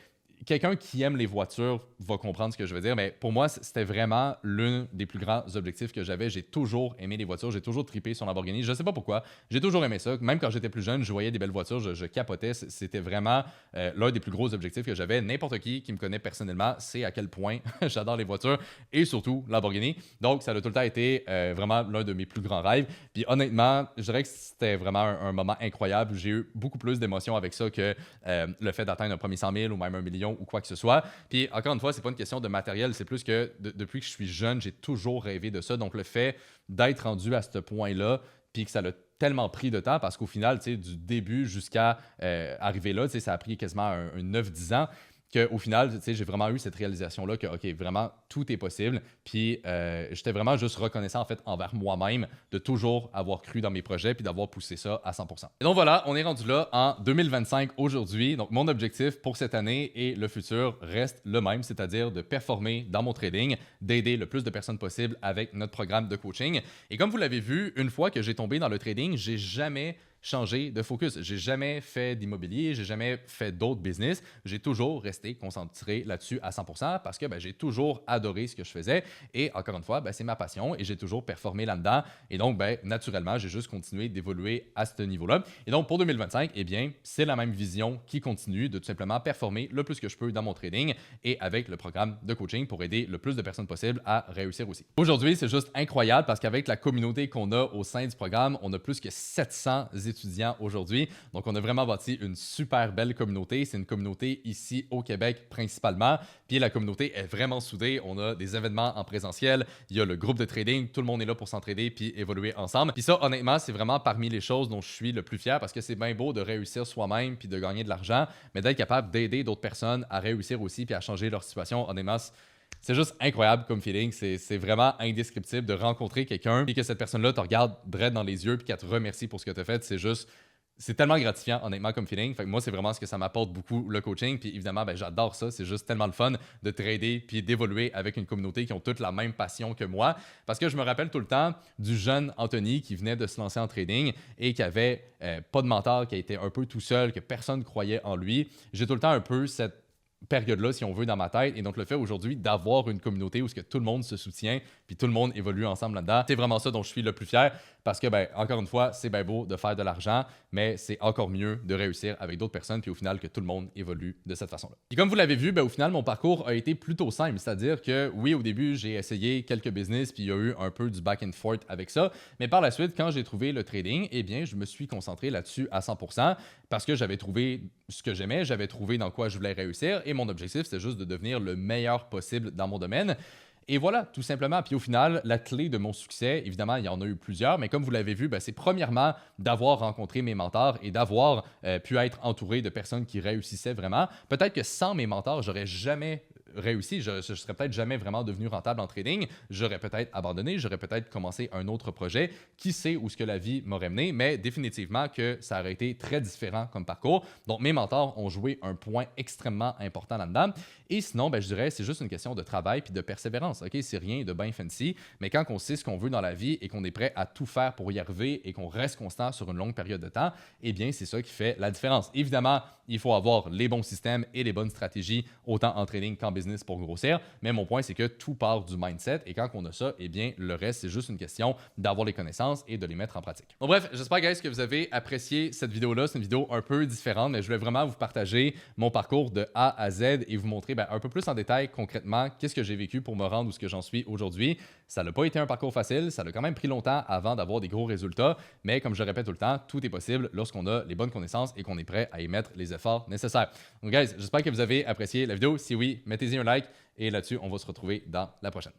quelqu'un qui aime les voitures va comprendre ce que je veux dire, mais pour moi, c'était vraiment l'un des plus grands objectifs que j'avais. J'ai toujours aimé les voitures, j'ai toujours trippé sur Lamborghini. Je ne sais pas pourquoi, j'ai toujours aimé ça. Même quand j'étais plus jeune, je voyais des belles voitures, je capotais. C'était vraiment l'un des plus gros objectifs que j'avais. N'importe qui me connaît personnellement sait à quel point j'adore les voitures et surtout Lamborghini. Donc, ça a tout le temps été vraiment l'un de mes plus grands rêves. Puis honnêtement, je dirais que c'était vraiment un moment incroyable. J'ai eu beaucoup plus d'émotions avec ça que le fait d'atteindre un premier 100 000 ou même 1 million ou quoi que ce soit. Puis encore une fois, c'est pas une question de matériel, c'est plus que depuis que je suis jeune, j'ai toujours rêvé de ça. Donc le fait d'être rendu à ce point-là, puis que ça l'a tellement pris de temps, parce qu'au final, du début jusqu'à arriver là, ça a pris quasiment un 9-10 ans. Qu'au final, j'ai vraiment eu cette réalisation-là que, OK, vraiment, tout est possible. Puis, j'étais vraiment juste reconnaissant, en fait, envers moi-même de toujours avoir cru dans mes projets puis d'avoir poussé ça à 100%. Et donc, voilà, on est rendu là en 2025 aujourd'hui. Donc, mon objectif pour cette année et le futur reste le même, c'est-à-dire de performer dans mon trading, d'aider le plus de personnes possible avec notre programme de coaching. Et comme vous l'avez vu, une fois que j'ai tombé dans le trading, j'ai jamais changé de focus. J'ai jamais fait d'immobilier, j'ai jamais fait d'autres business. J'ai toujours resté concentré là-dessus à 100% parce que j'ai toujours adoré ce que je faisais. Et encore une fois, c'est ma passion et j'ai toujours performé là-dedans. Et donc, naturellement, j'ai juste continué d'évoluer à ce niveau-là. Et donc, pour 2025, eh bien, c'est la même vision qui continue de tout simplement performer le plus que je peux dans mon trading et avec le programme de coaching pour aider le plus de personnes possible à réussir aussi. Aujourd'hui, c'est juste incroyable parce qu'avec la communauté qu'on a au sein du programme, on a plus que 700 étudiants étudiants aujourd'hui. Donc, on a vraiment bâti une super belle communauté. C'est une communauté ici au Québec principalement. Puis la communauté est vraiment soudée. On a des événements en présentiel. Il y a le groupe de trading. Tout le monde est là pour s'entraider puis évoluer ensemble. Puis ça, honnêtement, c'est vraiment parmi les choses dont je suis le plus fier parce que c'est bien beau de réussir soi-même puis de gagner de l'argent, mais d'être capable d'aider d'autres personnes à réussir aussi puis à changer leur situation. Honnêtement, c'est juste incroyable comme feeling. C'est vraiment indescriptible de rencontrer quelqu'un et que cette personne-là te regarde droit dans les yeux puis qu'elle te remercie pour ce que tu as fait. C'est tellement gratifiant, honnêtement, comme feeling. Fait que moi, c'est vraiment ce que ça m'apporte beaucoup, le coaching. Puis évidemment, ben, j'adore ça. C'est juste tellement le fun de trader puis d'évoluer avec une communauté qui ont toute la même passion que moi. Parce que je me rappelle tout le temps du jeune Anthony qui venait de se lancer en trading et qui avait pas de mentor, qui a été un peu tout seul, que personne ne croyait en lui. J'ai tout le temps un peu cette période-là, si on veut, dans ma tête. Et donc, le fait aujourd'hui d'avoir une communauté où ce que tout le monde se soutient puis tout le monde évolue ensemble là-dedans, c'est vraiment ça dont je suis le plus fier parce que, ben, encore une fois, c'est bien beau de faire de l'argent, mais c'est encore mieux de réussir avec d'autres personnes puis au final que tout le monde évolue de cette façon-là. Et comme vous l'avez vu, ben, au final, mon parcours a été plutôt simple, c'est-à-dire que oui, au début, j'ai essayé quelques business puis il y a eu un peu du back and forth avec ça, mais par la suite, quand j'ai trouvé le trading, eh bien, je me suis concentré là-dessus à 100% parce que j'avais trouvé ce que j'aimais, j'avais trouvé dans quoi je voulais réussir et mon objectif, c'était juste de devenir le meilleur possible dans mon domaine. Et voilà, tout simplement. Puis au final, la clé de mon succès, évidemment, il y en a eu plusieurs, mais comme vous l'avez vu, ben, c'est premièrement d'avoir rencontré mes mentors et d'avoir pu être entouré de personnes qui réussissaient vraiment. Peut-être que sans mes mentors, j'aurais jamais réussi, je serais peut-être jamais vraiment devenu rentable en trading, j'aurais peut-être abandonné, j'aurais peut-être commencé un autre projet, qui sait où ce que la vie m'aurait mené, mais définitivement que ça aurait été très différent comme parcours. Donc mes mentors ont joué un point extrêmement important là-dedans. Et sinon, ben, je dirais c'est juste une question de travail puis de persévérance. Ok, c'est rien de bien fancy, mais quand on sait ce qu'on veut dans la vie et qu'on est prêt à tout faire pour y arriver et qu'on reste constant sur une longue période de temps, eh bien c'est ça qui fait la différence. Évidemment, il faut avoir les bons systèmes et les bonnes stratégies, autant en trading qu'en business pour grossir. Mais mon point, c'est que tout part du mindset. Et quand on a ça, eh bien, le reste, c'est juste une question d'avoir les connaissances et de les mettre en pratique. Bon, bref, j'espère, guys, que vous avez apprécié cette vidéo-là. C'est une vidéo un peu différente, mais je voulais vraiment vous partager mon parcours de A à Z et vous montrer un peu plus en détail, concrètement, qu'est-ce que j'ai vécu pour me rendre où ce que j'en suis aujourd'hui. Ça n'a pas été un parcours facile. Ça a quand même pris longtemps avant d'avoir des gros résultats. Mais comme je le répète tout le temps, tout est possible lorsqu'on a les bonnes connaissances et qu'on est prêt à y mettre les efforts nécessaires. Donc, guys, j'espère que vous avez apprécié la vidéo. Si oui, mettez-y un like et là-dessus, on va se retrouver dans la prochaine.